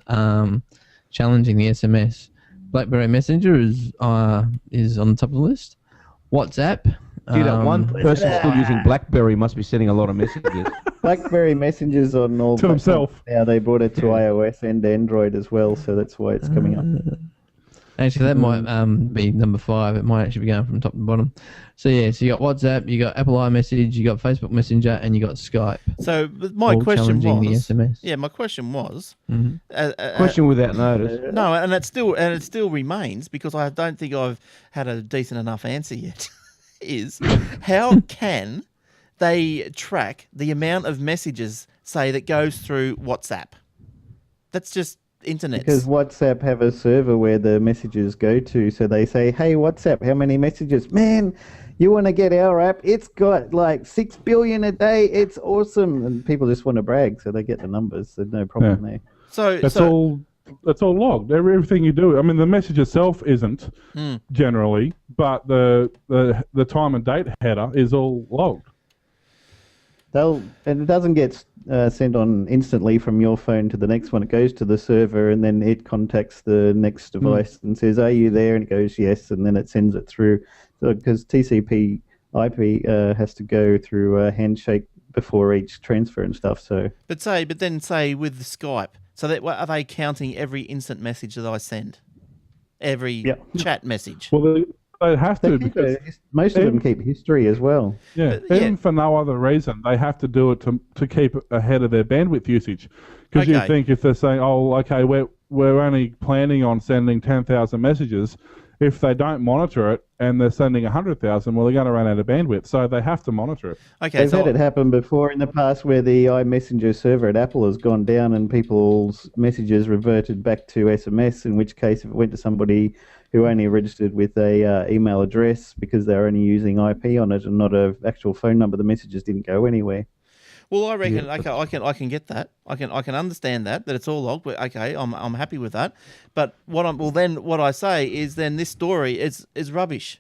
challenging the SMS. BlackBerry Messenger is on the top of the list. WhatsApp. That one person still using BlackBerry must be sending a lot of messages. BlackBerry Messenger's on all To himself. Now they brought it to iOS and Android as well, so that's why it's coming up. Actually, that might be number 5. It might actually be going from top to bottom. So yeah, so you got WhatsApp, you got Apple iMessage, you got Facebook Messenger, and you got Skype. So my All question challenging the was, SMS. yeah, my question was, Question without notice. no, and it still remains because I don't think I've had a decent enough answer yet. Is how can they track the amount of messages, say, that goes through WhatsApp? That's just internet. Because WhatsApp have a server where the messages go to, so they say, hey, WhatsApp, how many messages? Man, you want to get our app? It's got like 6 billion a day. It's awesome. And people just want to brag, so they get the numbers. There's no problem there. So That's all logged. Everything you do. I mean, the message itself isn't generally, but the time and date header is all logged. And it doesn't get sent on instantly from your phone to the next one. It goes to the server, and then it contacts the next device and says, "Are you there?" And it goes, "Yes," and then it sends it through. So because TCP/IP has to go through a handshake before each transfer and stuff. So, but then say with the Skype. So are they counting every instant message that I send? Every chat message? Well, they have to because most of them keep history as well. Yeah, even for no other reason, they have to do it to keep ahead of their bandwidth usage. Because you think if they're saying, "Oh, okay, we're only planning on sending 10,000 messages," if they don't monitor it and they're sending 100,000, well, they're going to run out of bandwidth. So they have to monitor it. Okay, They've had it happen before in the past where the iMessenger server at Apple has gone down and people's messages reverted back to SMS, in which case if it went to somebody who only registered with a email address because they're only using IP on it and not an actual phone number, the messages didn't go anywhere. Well, I reckon. Okay, I can get that. I can understand that it's all logged. But okay, I'm happy with that. But what I say is then this story is rubbish,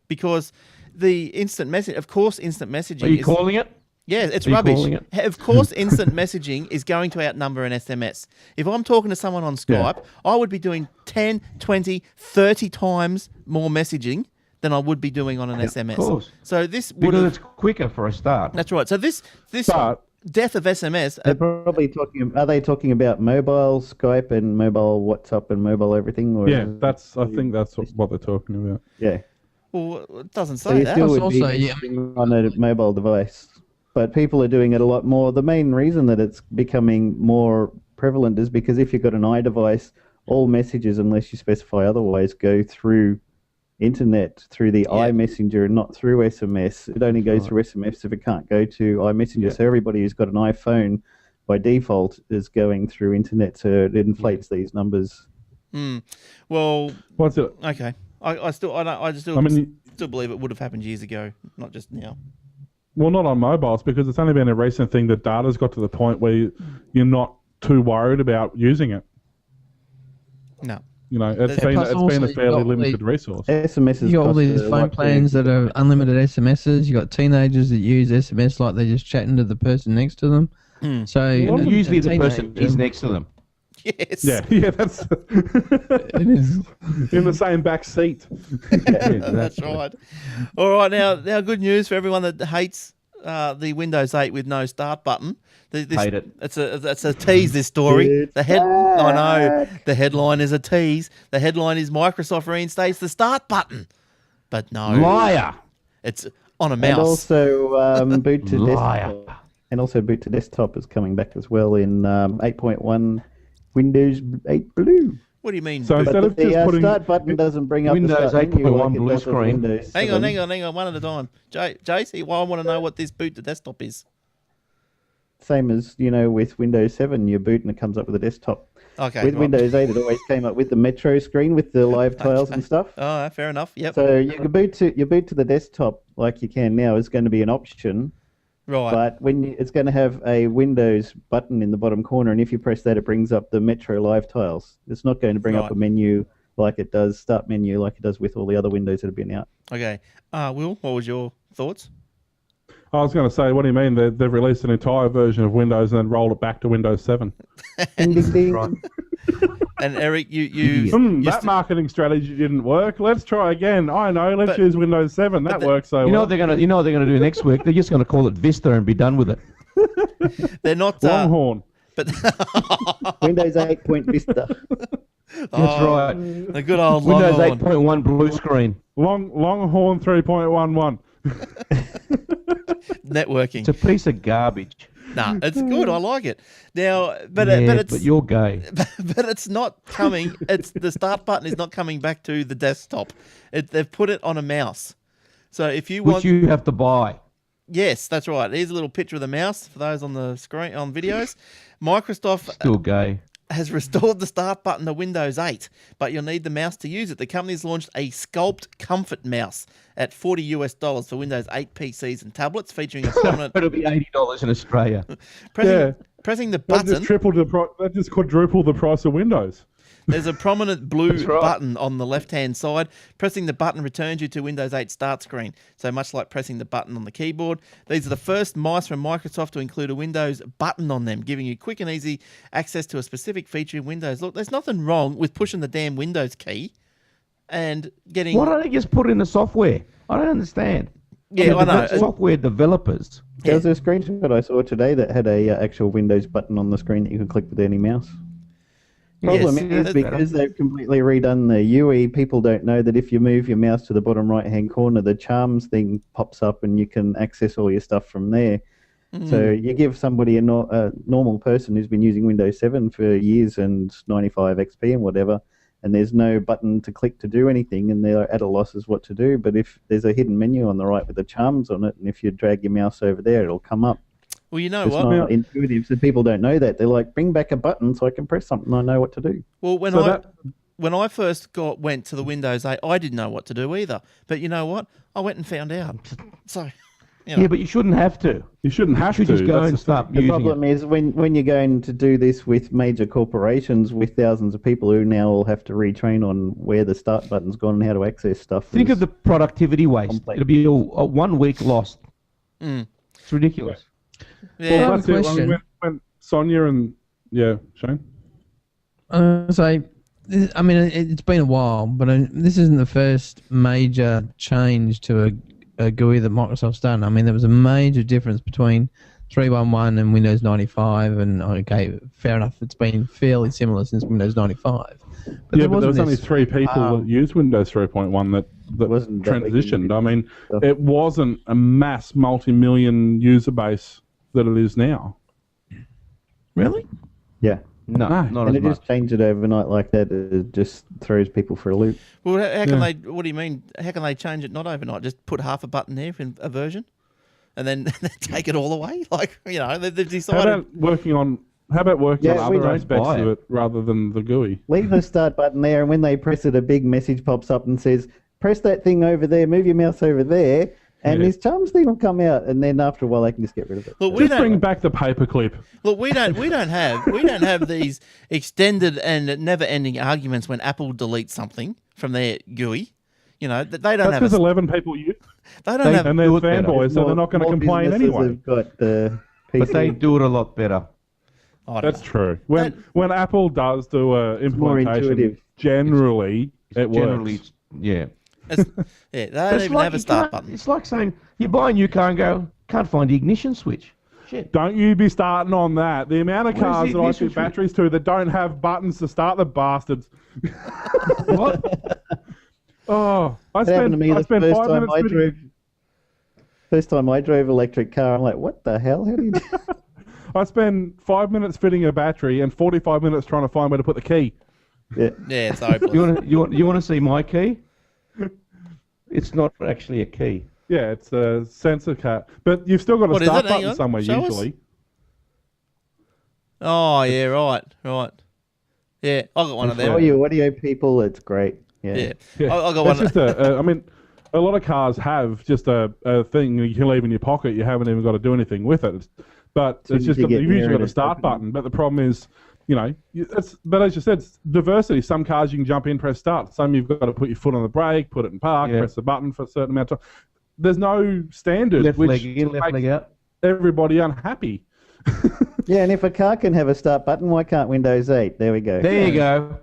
because the instant message. Of course, instant messaging. Are you calling it? Yeah, it's Are you rubbish. calling it? Of course, instant messaging is going to outnumber an SMS. If I'm talking to someone on Skype, I would be doing 10, 20, 30 times more messaging than I would be doing on an SMS. Of course. So this Because it's quicker for a start. That's right. So this But death of SMS. They're probably talking. Are they talking about mobile Skype and mobile WhatsApp and mobile everything? Or yeah, I think that's what they're talking about. Yeah. Well, it doesn't So say you that. still would be Also, yeah. messaging on a mobile device. But people are doing it a lot more. The main reason that it's becoming more prevalent is because if you've got an iDevice, all messages, unless you specify otherwise, go through internet, through the iMessenger, and not through SMS. It only goes through SMS if it can't go to iMessenger. Yeah. So everybody who's got an iPhone, by default, is going through internet, so it inflates these numbers. Well, what's it? Okay, I still believe it would have happened years ago, not just now. Well, not on mobiles, because it's only been a recent thing that data's got to the point where you're not too worried about using it. No. You know, it's been a fairly limited resource. SMS you got all these phone plans that are unlimited SMSs. You got teenagers that use SMS like they're just chatting to the person next to them. So usually the person is next to them. Yes. Yeah, that's it is in the same back seat. That's right. All right, now good news for everyone that hates the Windows 8 with no start button. Hate it. It's a tease. This story. The headline is a tease. The headline is Microsoft reinstates the start button, but no, liar. It's on a mouse. And also boot to desktop. And also boot to desktop is coming back as well in 8.1 Windows 8 Blue. What do you mean? So instead of the start button doesn't bring up Windows the 8.1 blue screen. Hang on, one at a time. JC, I want to know what this boot to desktop is. Same as, with Windows 7, you boot and it comes up with a desktop. Okay. With Windows 8, it always came up with the Metro screen with the live tiles and stuff. Oh, fair enough. Yep. So your boot to the desktop like you can now is going to be an option. Right. But it's going to have a Windows button in the bottom corner, and if you press that, it brings up the Metro live tiles. It's not going to bring up a menu like it does, start menu like it does with all the other Windows that have been out. Okay. Will, what was your thoughts? I was going to say, what do you mean? They've released an entire version of Windows and then rolled it back to Windows 7. Ding, ding, ding. Right. And Eric, you that marketing strategy didn't work. Let's try again. I know. Let's use Windows 7. That works so well. You know what they're gonna do next week? They're just gonna call it Vista and be done with it. They're not Longhorn. But Windows 8 Vista. That's right. The good old Windows Longhorn. 8.1 blue screen. Longhorn 3.11. Networking. It's a piece of garbage. Nah, it's good. I like it. Now, but you're gay. But it's not coming. It's the start button is not coming back to the desktop. They've put it on a mouse. So if you want, which you have to buy. Yes, that's right. Here's a little picture of the mouse for those on the screen on videos. Microsoft Still gay. has restored the start button to Windows 8, but you'll need the mouse to use it. The company's launched a Sculpt Comfort mouse at $40 for Windows 8 PCs and tablets, featuring a prominent. It'll be $80 in Australia. Pressing the button. That just quadrupled the price of Windows. There's a prominent blue button on the left-hand side. Pressing the button returns you to Windows 8 start screen. So much like pressing the button on the keyboard. These are the first mice from Microsoft to include a Windows button on them, giving you quick and easy access to a specific feature in Windows. Look, there's nothing wrong with pushing the damn Windows key and getting... Why don't they just put it in the software? I don't understand. Yeah, I know. Software developers. There was a screenshot I saw today that had a actual Windows button on the screen that you could click with any mouse. Problem is because they've completely redone the UI, people don't know that if you move your mouse to the bottom right-hand corner, the Charms thing pops up and you can access all your stuff from there. So you give somebody a normal person who's been using Windows 7 for years and 95 XP and whatever, and there's no button to click to do anything, and they're at a loss as what to do. But if there's a hidden menu on the right with the Charms on it, and if you drag your mouse over there, it'll come up. Well, you know it's what? It's not intuitive, so people don't know that. They're like, bring back a button so I can press something I know what to do. Well, when I first went to the Windows 8, I didn't know what to do either. But you know what? I went and found out. So, Yeah, but you shouldn't have to. You shouldn't have to. You should just go and start using it. The problem is when you're going to do this with major corporations with thousands of people who now all have to retrain on where the start button's gone and how to access stuff. Think of the productivity waste. It'll be a 1 week lost. It's ridiculous. Yeah. Well, that's it. When Sonia and Shane. I mean, it's been a while, but this isn't the first major change to a GUI that Microsoft's done. I mean, there was a major difference between 3.11 and Windows 95, and okay, fair enough. It's been fairly similar since Windows 95. But there was only 3 people that used Windows 3.1 that wasn't transitioned. I mean, it wasn't a mass multi-million user base that it is now. Really? Yeah. No, not and as it much. just change it overnight like that. It just throws people for a loop. Well, how can they? What do you mean? How can they change it not overnight? Just put half a button there in a version, and then take it all away. Like they've decided. How about working on other aspects of it rather than the GUI? Leave the start button there, and when they press it, a big message pops up and says, "Press that thing over there. Move your mouse over there." And this chums thing will come out, and then after a while they can just get rid of it. Look, Just bring back the paperclip. Look, we don't have these extended and never-ending arguments when Apple deletes something from their GUI. They don't That's have. because 11 people use. They don't have. And they're fanboys, so they're not going to complain anyway. Have got the PC. But they do it a lot better. That's true. When Apple does do a implementation, intuitive. generally it works. Yeah. They don't even have a start button. It's like saying you buy a new car and go, can't find the ignition switch. Shit. Don't you be starting on that. The amount of Where's cars the that I ignition fit batteries to that don't have buttons to start the bastards. What? That happened to me the first time I drove electric car. I'm like, what the hell? How do you do? I spend 5 minutes fitting a battery and 45 minutes trying to find where to put the key. Yeah. Yeah, it's hopeless. You want to see my key? It's not actually a key. Yeah, it's a sensor cat. But you've still got a start button somewhere usually. Oh, yeah, right. Yeah, I got one of them. Oh, you audio people, it's great. Yeah. I got one. It's just I mean, a lot of cars have just a thing you can leave in your pocket. You haven't even got to do anything with it. But it's just you've usually got a start button. But the problem is, but as you said, it's diversity. Some cars you can jump in, press start. Some you've got to put your foot on the brake, put it in park, press the button for a certain amount of time. There's no standard Left which leg in, left leg out. Everybody unhappy. Yeah, and if a car can have a start button, why can't Windows 8? There we go. There you go.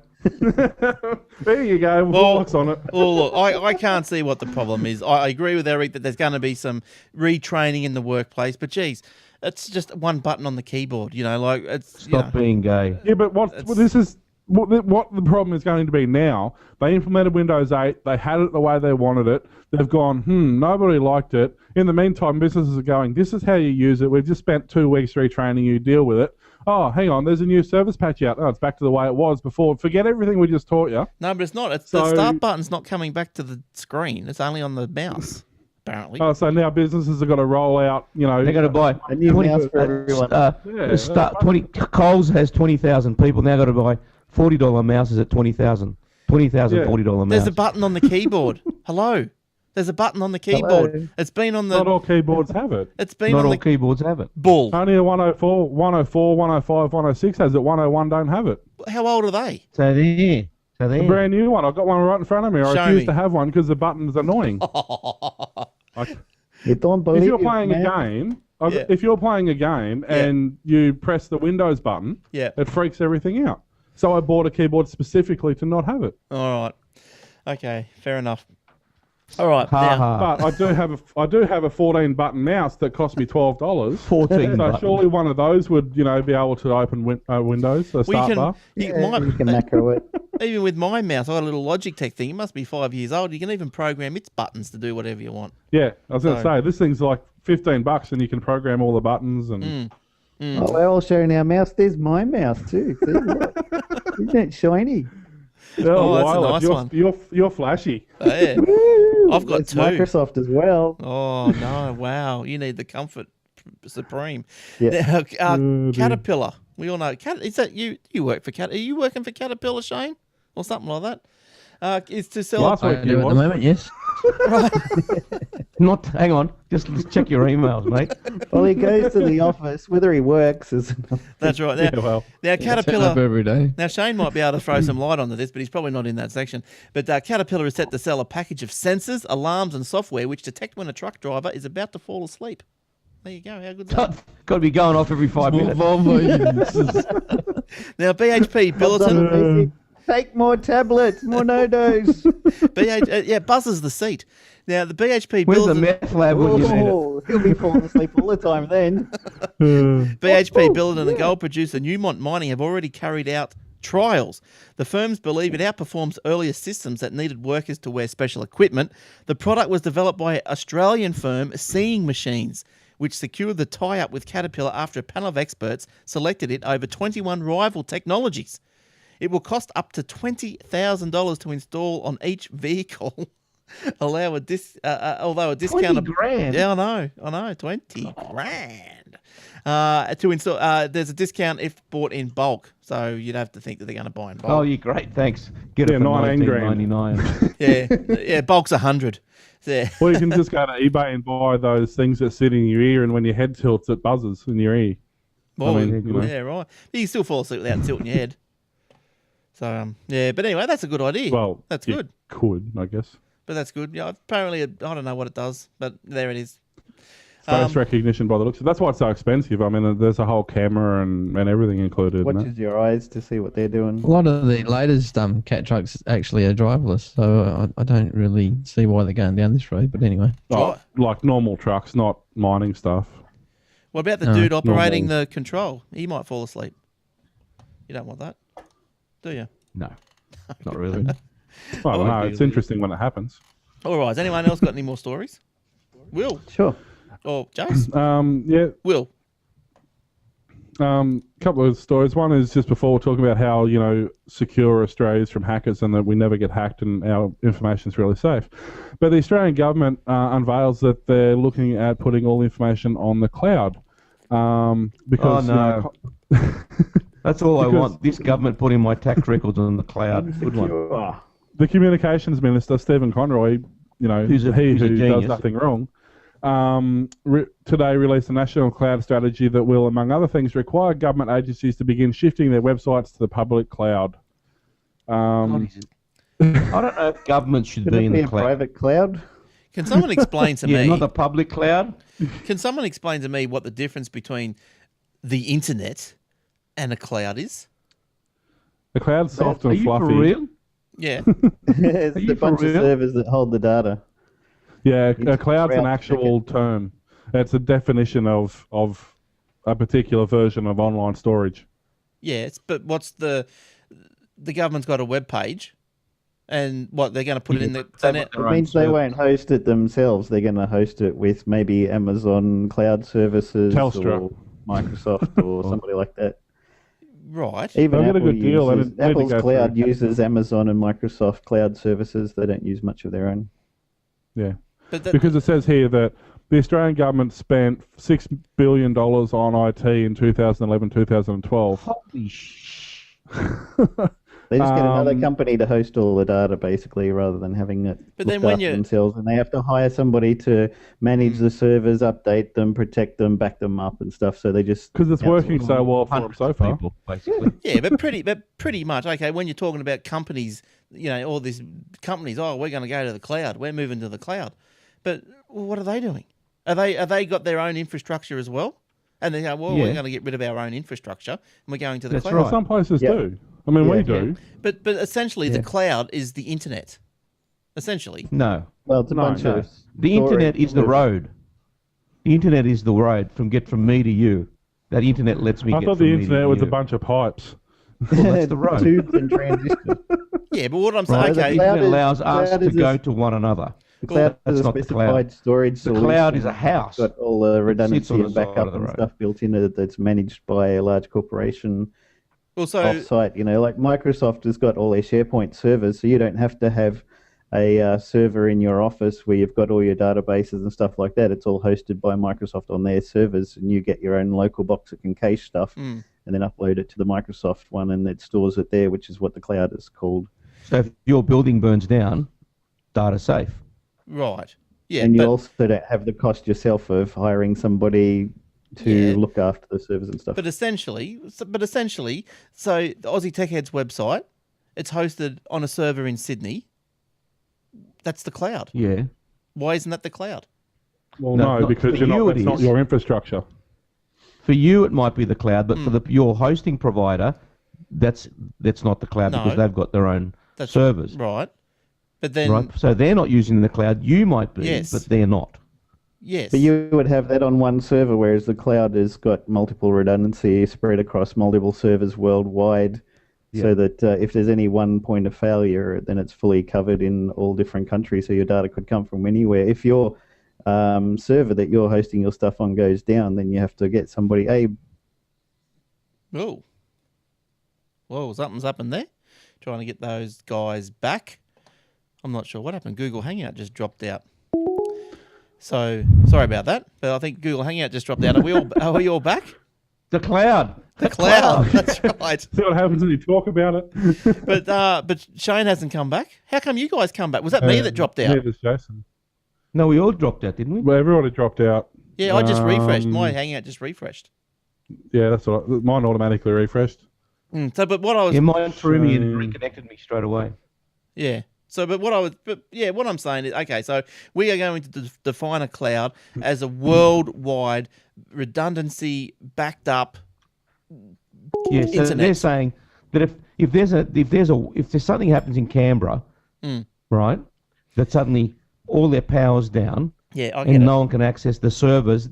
There you go. Locks on it. Well, look, I can't see what the problem is. I agree with Eric that there's going to be some retraining in the workplace, but geez, it's just one button on the keyboard. It's Stop being gay. Yeah, but what the problem is going to be now? They implemented Windows 8. They had it the way they wanted it. They've gone, nobody liked it. In the meantime, businesses are going, this is how you use it. We've just spent 2 weeks retraining you. Deal with it. Oh, hang on, there's a new service patch out. Oh, it's back to the way it was before. Forget everything we just taught you. No, but it's not. The start button's not coming back to the screen. It's only on the mouse, apparently. Oh, so now businesses have got to roll out, They're going to buy a new mouse for everyone. Coles has 20,000 people. Now got to buy $40 mouses at 20,000. $20,000 $40 mouse. There's a button on the keyboard. Hello. There's a button on the keyboard. Hello. It's been on the... Not all keyboards have it. It's been Not on all the... keyboards have it. Bull. Only a 104, 105, 106 has it. 101 don't have it. How old are they? So there. A brand new one. I've got one right in front of me. I Show refuse me. to have one because the button's annoying. You don't believe if you're playing it, a man. game, if you're playing a game and you press the Windows button, it freaks everything out. So I bought a keyboard specifically to not have it. All right. Okay, fair enough. All right. But I do have a 14-button mouse that cost me $12. 14 So surely one of those would, be able to open Windows, the start bar. You can macro it. Even with my mouse, I got a little Logitech thing. It must be 5 years old. You can even program its buttons to do whatever you want. Yeah, I was going to say, this thing's like $15 and you can program all the buttons. And Oh, we're all sharing our mouse. There's my mouse too. See, look. Isn't it shiny? That's a nice one. You're flashy. Oh, yeah. I've got it's 2. Microsoft as well. Oh, no. Wow. You need the comfort supreme. Yeah. Now, Caterpillar. We all know. Is that you work for Caterpillar? Are you working for Caterpillar, Shane? Or something like that? Is to sell... Last week I do at the moment, yes. Not, hang on, just check your emails, mate. Well, he goes to the office. Whether he works is... That's right. Now, now Caterpillar... every day. Now, Shane might be able to throw some light onto this, but he's probably not in that section. But Caterpillar is set to sell a package of sensors, alarms and software which detect when a truck driver is about to fall asleep. There you go. How good is that? Got to be going off every 5 minutes. Now, BHP Billiton... Take more tablets, more no-dos. buzzes the seat. Now, the BHP Where's builds... the meth lab when you need it? He'll be falling asleep all the time then. BHP Billiton and gold producer Newmont Mining have already carried out trials. The firms believe it outperforms earlier systems that needed workers to wear special equipment. The product was developed by Australian firm Seeing Machines, which secured the tie-up with Caterpillar after a panel of experts selected it over 21 rival technologies. It will cost up to $20,000 to install on each vehicle. Although a discount of $20,000. Yeah, I know, 20 grand. To install, there's a discount if bought in bulk, so you'd have to think that they're going to buy in bulk. Oh, you're great. Thanks. Get it for $19.99. Yeah, bulk's 100. Yeah. Well, you can just go to eBay and buy those things that sit in your ear, and when your head tilts, it buzzes in your ear. Well, yeah, right. But you can still fall asleep without tilting your head. So, but anyway, that's a good idea. Well, that's good. Could, I guess. But that's good. Yeah, apparently, I don't know what it does, but there it is. Face recognition by the looks of it. That's why it's so expensive. I mean, there's a whole camera and everything included. Watches your eyes to see what they're doing. A lot of the latest cat trucks actually are driverless, so I don't really see why they're going down this road. But anyway, like normal trucks, not mining stuff. What about the dude operating the control? He might fall asleep. You don't want that, do you? No, not really. Well, I don't know. It's interesting when it happens. All right. Has anyone else got any more stories? Will? Sure. Or Jace? Yeah. Will? Couple of stories. One is just before we're talking about how, secure Australia is from hackers and that we never get hacked and our information is really safe. But the Australian government unveils that they're looking at putting all the information on the cloud. Because, that's all I want. This government putting my tax records on the cloud. Good one. The Communications Minister, Stephen Conroy, who does nothing wrong, today released a national cloud strategy that will, among other things, require government agencies to begin shifting their websites to the public cloud. I don't know if government should be in the cloud. Private cloud? Can someone explain to me? Not the public cloud. Can someone explain to me what the difference between the internet and a cloud is? The cloud's soft and fluffy. Are you for real? Yeah. It's a bunch of servers that hold the data. Yeah, a cloud's an actual term. It's a definition of a particular version of online storage. Yes, but what's the government's got a web page, and what they're going to put it in the internet? It means they won't host it themselves. They're going to host it with maybe Amazon Cloud Services Telstra. or Microsoft or somebody like that. Right. Even Apple a good deal. Apple's cloud uses Amazon and Microsoft Cloud Services. They don't use much of their own. Yeah. Because it says here that the Australian government spent $6 billion on IT in 2011-2012. Holy sh! They just get another company to host all the data, basically, rather than having it looked after themselves. And they have to hire somebody to manage the servers, update them, protect them, back them up and stuff. So they just... Because it's working so well for them so far. People, basically. Yeah, but pretty much. Okay, when you're talking about companies, all these companies, we're going to go to the cloud. We're moving to the cloud. But what are they doing? Are they got their own infrastructure as well? And they go, we're going to get rid of our own infrastructure and we're going to the cloud. Right. Some places do. I mean, we do. But essentially, the cloud is the internet. Essentially. No. Well, it's a bunch of... The internet is the road. The internet is the road from me to you. That internet lets me I thought the internet was a bunch of pipes. Well, that's the road. Tubes and transistors. Yeah, but what I'm saying... Okay, the internet allows us to go to one another. The cloud is a specified storage solution. The cloud is a house. It's got all the redundancy and backup and stuff built in it that's managed by a large corporation off-site. Like Microsoft has got all their SharePoint servers, so you don't have to have a server in your office where you've got all your databases and stuff like that. It's all hosted by Microsoft on their servers, and you get your own local box that can cache stuff and then upload it to the Microsoft one, and it stores it there, which is what the cloud is called. So if your building burns down, data safe. Right. Yeah. And you also don't have the cost yourself of hiring somebody to look after the servers and stuff. But essentially, so the Aussie Tech Heads website, it's hosted on a server in Sydney. That's the cloud. Yeah. Why isn't that the cloud? Well, no, because it's not your infrastructure. For you, it might be the cloud, but for your hosting provider, that's not the cloud because they've got their own servers. Right. But then... Right? So they're not using the cloud. You might be, but they're not. Yes. But you would have that on one server, whereas the cloud has got multiple redundancy spread across multiple servers worldwide, so that if there's any one point of failure, then it's fully covered in all different countries, so your data could come from anywhere. If your server that you're hosting your stuff on goes down, then you have to get somebody... Oh. Whoa, something's happened there. Trying to get those guys back. I'm not sure what happened. Google Hangout just dropped out. So, sorry about that, but I think Google Hangout just dropped out. Are we all back? The cloud. The cloud. That's right. See what happens when you talk about it. But Shane hasn't come back. How come you guys come back? Was that me that dropped out? Yeah, it was Jason. No, we all dropped out, didn't we? Well, everybody dropped out. Yeah, I just refreshed. My Hangout just refreshed. Yeah, that's what mine automatically refreshed. But what I was... Yeah, mine threw me and reconnected me straight away. Yeah. So, what I'm saying is, okay, so we are going to define a cloud as a worldwide redundancy backed up internet. So they're saying that if there's something happens in Canberra, right, that suddenly all their power's down, and no one can access the servers,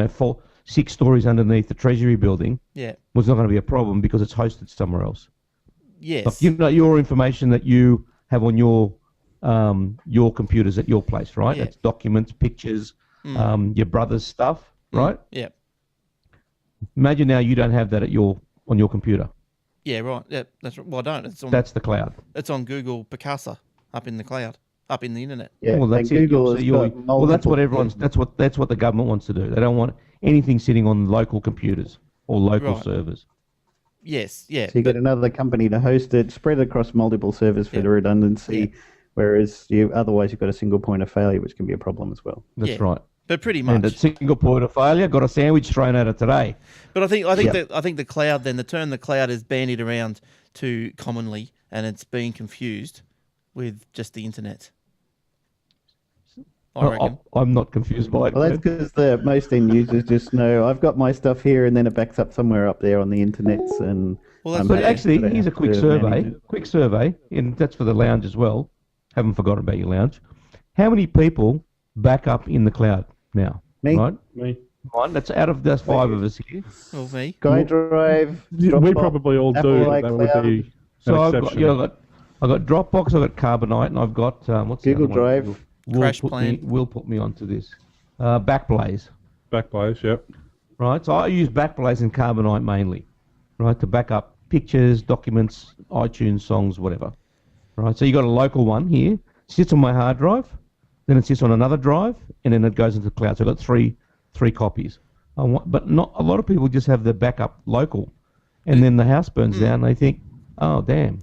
for 6 stories underneath the Treasury building, was not going to be a problem because it's hosted somewhere else. Yes. Like, your information that you have on your computers at your place, right? It's documents, pictures, your brother's stuff, right? Yeah. Imagine now you don't have that on your computer. Yeah, right. Yeah, that's right. Well, I don't. That's the cloud. It's on Google Picasa up in the cloud, up in the internet. Yeah, well, that's it. Well, that's what everyone's. That's what the government wants to do. They don't want anything sitting on local computers or local servers. Yes, yeah. So you get another company to host it, spread across multiple servers for the redundancy, whereas otherwise you've got a single point of failure, which can be a problem as well. That's right. But pretty much. And a single point of failure, got a sandwich thrown at it today. But I think the cloud, then the term the cloud is bandied around too commonly, and it's being confused with just the internet. I reckon. I'm not confused by it. Well, that's because most end users just know I've got my stuff here, and then it backs up somewhere up there on the internet. And but actually, here's a quick survey. Quick survey, and that's for the lounge as well. Haven't forgotten about your lounge. How many people back up in the cloud now? Me. Right? Me. Fine. That's out of those 5 of us here. Well, me. SkyDrive. We probably all do. That would be so I've got Dropbox, I've got Carbonite, and I've got what's Google Drive. Will put me onto this. Backblaze. Backblaze, yep. Right, so I use Backblaze and Carbonite mainly, right, to back up pictures, documents, iTunes, songs, whatever. Right, so you got a local one here, sits on my hard drive, then it sits on another drive, and then it goes into the cloud. So I've got three copies. But not a lot of people just have the backup local, and then the house burns down, and they think, oh damn.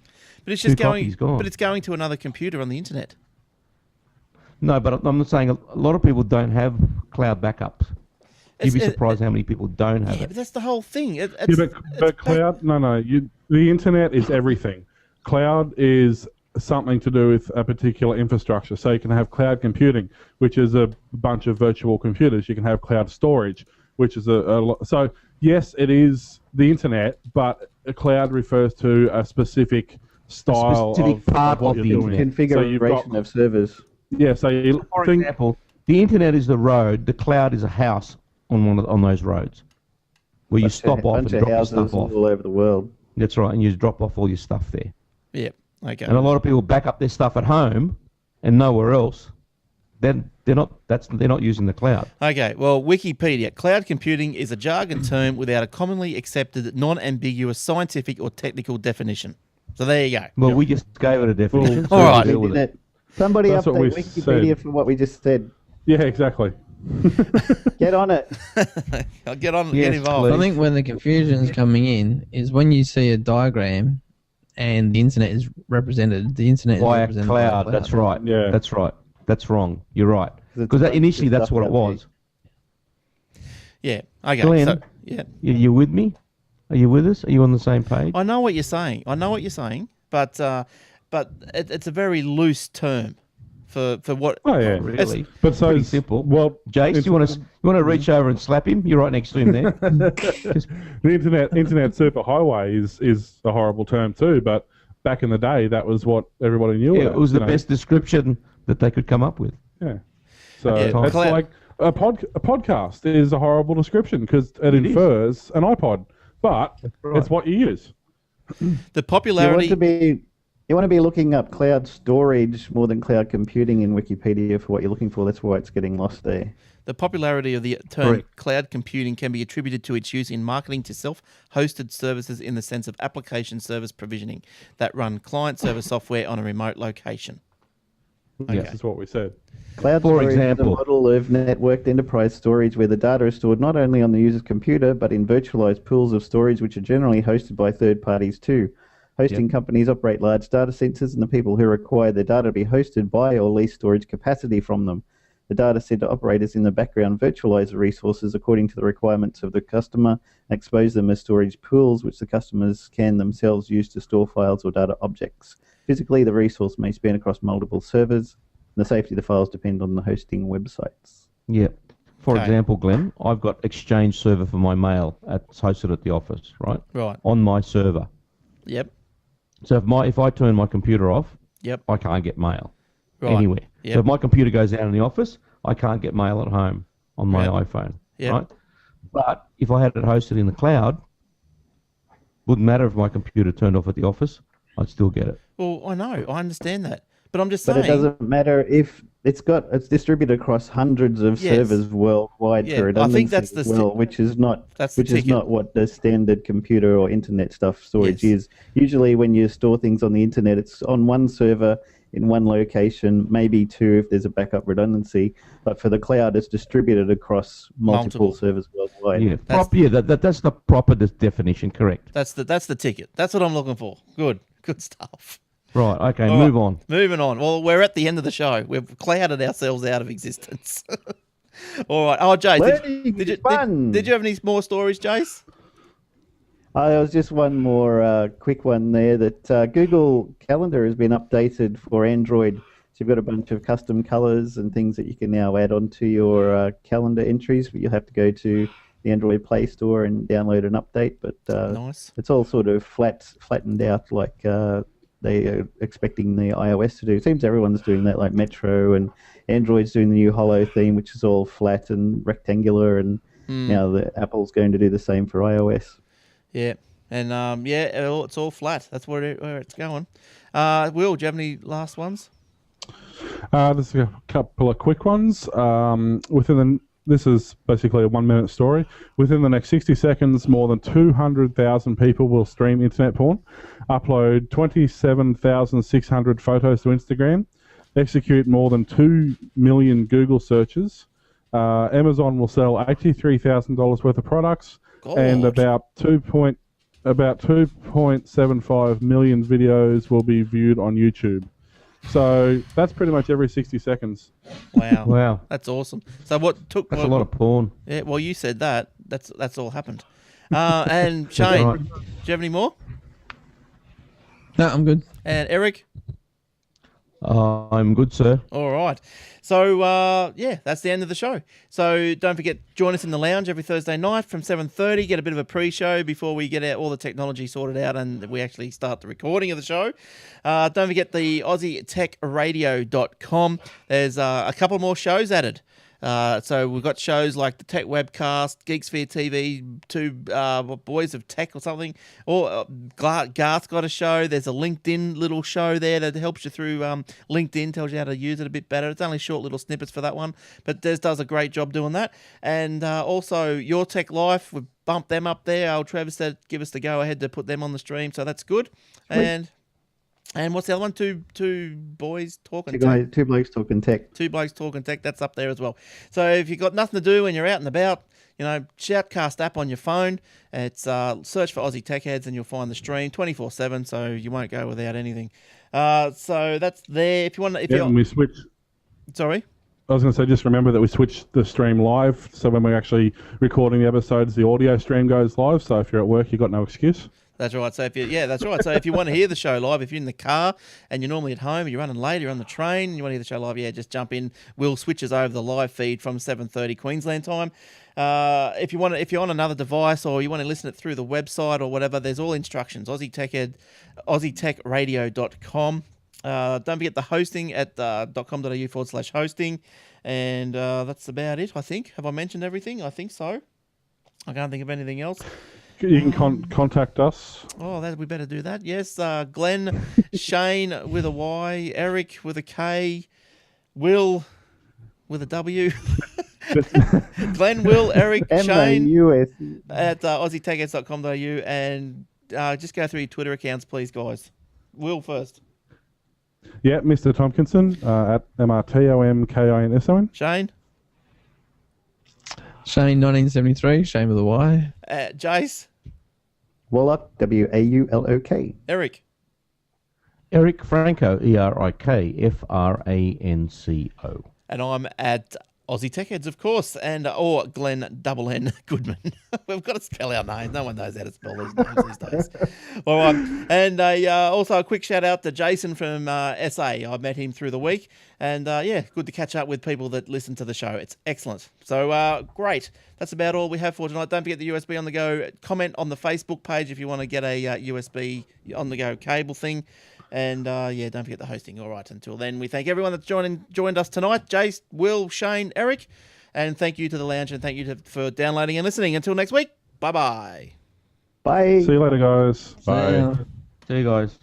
But it's just going. But it's going to another computer on the internet. No, but I'm not saying a lot of people don't have cloud backups. You'd be surprised how many people don't have it. But that's the whole thing. But cloud, the internet is everything. Cloud is something to do with a particular infrastructure. So you can have cloud computing, which is a bunch of virtual computers. You can have cloud storage, which is so yes, it is the internet, but a cloud refers to a specific style part of the internet. Configuration of servers. Yeah, so for example, the internet is the road, the cloud is a house on those roads, where you stop off and drop your stuff off. All over the world. That's right, and you drop off all your stuff there. Yeah, okay. And a lot of people back up their stuff at home and nowhere else. Then they're not using the cloud. Okay, well, Wikipedia, cloud computing is a jargon term without a commonly accepted, non-ambiguous scientific or technical definition. So there you go. Well, we just gave it a definition. All right. Somebody update Wikipedia for what we just said. Yeah, exactly. Get on it. Get involved. Please. I think when the confusion is coming in is when you see a diagram and the internet is represented. The internet by is represented cloud. by a cloud. That's right. Yeah, that's right. That's wrong. You're right. Because initially that's what it was. Yeah. Okay. Glenn, so, yeah. You with me? Are you with us? Are you on the same page? I know what you're saying. But it's a very loose term for what? Oh yeah, Really? but so Pretty simple. Well, Jace, you want to reach over and slap him? You're right next to him there. the internet superhighway is a horrible term too, but back in the day, that was what everybody knew. Yeah, it was the best description that they could come up with. Yeah. So Yeah. it's like a podcast is a horrible description because it infers an iPod, but it's what you use. The popularity. You want to be looking up cloud storage more than cloud computing in Wikipedia for what you're looking for. That's why it's getting lost there. The popularity of the term cloud computing can be attributed to its use in marketing to self-hosted services in the sense of application service provisioning that run client-server software on a remote location. Okay. This is what we said. Cloud storage is a model of networked enterprise storage where the data is stored not only on the user's computer but in virtualized pools of storage which are generally hosted by third parties too. Hosting companies operate large data centers and the people who require their data to be hosted by or lease storage capacity from them. The data center operators in the background virtualize the resources according to the requirements of the customer and expose them as storage pools which the customers can themselves use to store files or data objects. Physically, the resource may span across multiple servers. The safety of the files depend on the hosting websites. Yeah. For example, Glenn, I've got Exchange server for my mail. It's hosted at the office, right? Right. On my server. Yep. So if I turn my computer off, I can't get mail anywhere. Yep. So if my computer goes out in the office, I can't get mail at home on my iPhone. Yep. Right? But if I had it hosted in the cloud, wouldn't matter if my computer turned off at the office, I'd still get it. Well, I know, I understand that, but I'm just saying. But it doesn't matter if it's distributed across hundreds of servers worldwide for redundancy. I think that's which is not what the standard computer or internet storage is. Usually, when you store things on the internet, it's on one server in one location, maybe two if there's a backup redundancy. But for the cloud, it's distributed across multiple servers worldwide. Yeah, that's the proper definition. Correct. That's the ticket. That's what I'm looking for. Good stuff. Right, okay, move on. Moving on. Well, we're at the end of the show. We've clouded ourselves out of existence. All right. Oh, Jace, did you have any more stories, Jace? There was just one more quick one there that Google Calendar has been updated for Android. So you've got a bunch of custom colors and things that you can now add onto your calendar entries, but you'll have to go to the Android Play Store and download an update. But nice. It's all sort of flattened out like they are expecting the iOS to do. It seems everyone's doing that, like Metro, and Android's doing the new Holo theme, which is all flat and rectangular, and now the Apple's going to do the same for iOS. Yeah, and it's all flat. That's where it's going. Will, do you have any last ones? There's a couple of quick ones. This is basically a 1 minute story. Within the next 60 seconds, more than 200,000 people will stream internet porn, upload 27,600 photos to Instagram, execute more than 2 million Google searches. Amazon will sell $83,000 worth of products, and about 2.75 million videos will be viewed on YouTube. So that's pretty much every 60 seconds. Wow. That's awesome. So what took... That's a lot of porn. Yeah, well, you said that. That's all happened. And Shane, do you have any more? No, I'm good. And Eric? I'm good, sir. All right. So, that's the end of the show. So don't forget, join us in the lounge every Thursday night from 7:30. Get a bit of a pre-show before we get all the technology sorted out and we actually start the recording of the show. Don't forget the AussieTechRadio.com. There's a couple more shows added. So we've got shows like the Tech Webcast, Geeksphere TV, two Boys of Tech or something. Or Garth's got a show. There's a LinkedIn little show there that helps you through LinkedIn, tells you how to use it a bit better. It's only short little snippets for that one, but Des does a great job doing that. And also Your Tech Life, we've bumped them up there. Old Travis said give us the go-ahead to put them on the stream, so that's good. And what's the other one? Two boys talking tech. Two blokes talking tech. Two blokes talking tech. That's up there as well. So if you've got nothing to do and you're out and about, Shoutcast app on your phone. It's search for Aussie Tech Heads and you'll find the stream 24/7. So you won't go without anything. So that's there. If you want, and we switch. Sorry. I was going to say, just remember that we switched the stream live. So when we're actually recording the episodes, the audio stream goes live. So if you're at work, you've got no excuse. That's right. So that's right. So if you want to hear the show live, if you're in the car and you're normally at home, you're running late, you're on the train, and you want to hear the show live, just jump in. Will switches over the live feed from 7:30 Queensland time. If you're on another device or you want to listen it through the website or whatever, there's all instructions. AussieTechRadio.com. Don't forget the hosting at .com.au/hosting, and that's about it. I think. Have I mentioned everything? I think so. I can't think of anything else. You can contact us. Oh, we better do that. Yes, Glenn, Shane with a Y, Eric with a K, Will with a W. Glenn, Will, Eric, Shane at AussieTechheads.com.au, and just go through your Twitter accounts, please, guys. Will first. Yeah, Mr. Tompkinson at MRTOMKINSON. Shane. Shane 1973, Shane with a Y. Jace. Wallach, WAULOK. Eric. Eric Franco, ERIKFRANCO. And I'm at Aussie Tech Heads, of course, and or Glenn Double N Goodman. We've got to spell our names. No one knows how to spell these names these days. All right, and also a quick shout out to Jason from SA. I met him through the week, and good to catch up with people that listen to the show. It's excellent. So great. That's about all we have for tonight. Don't forget the USB on the go. Comment on the Facebook page if you want to get a USB on the go cable thing. And don't forget the hosting. All right, until then, we thank everyone that's joined us tonight. Jace, Will, Shane, Eric, and thank you to the lounge, and thank you for downloading and listening. Until next week, bye-bye. Bye. See you later, guys. Bye. See you guys.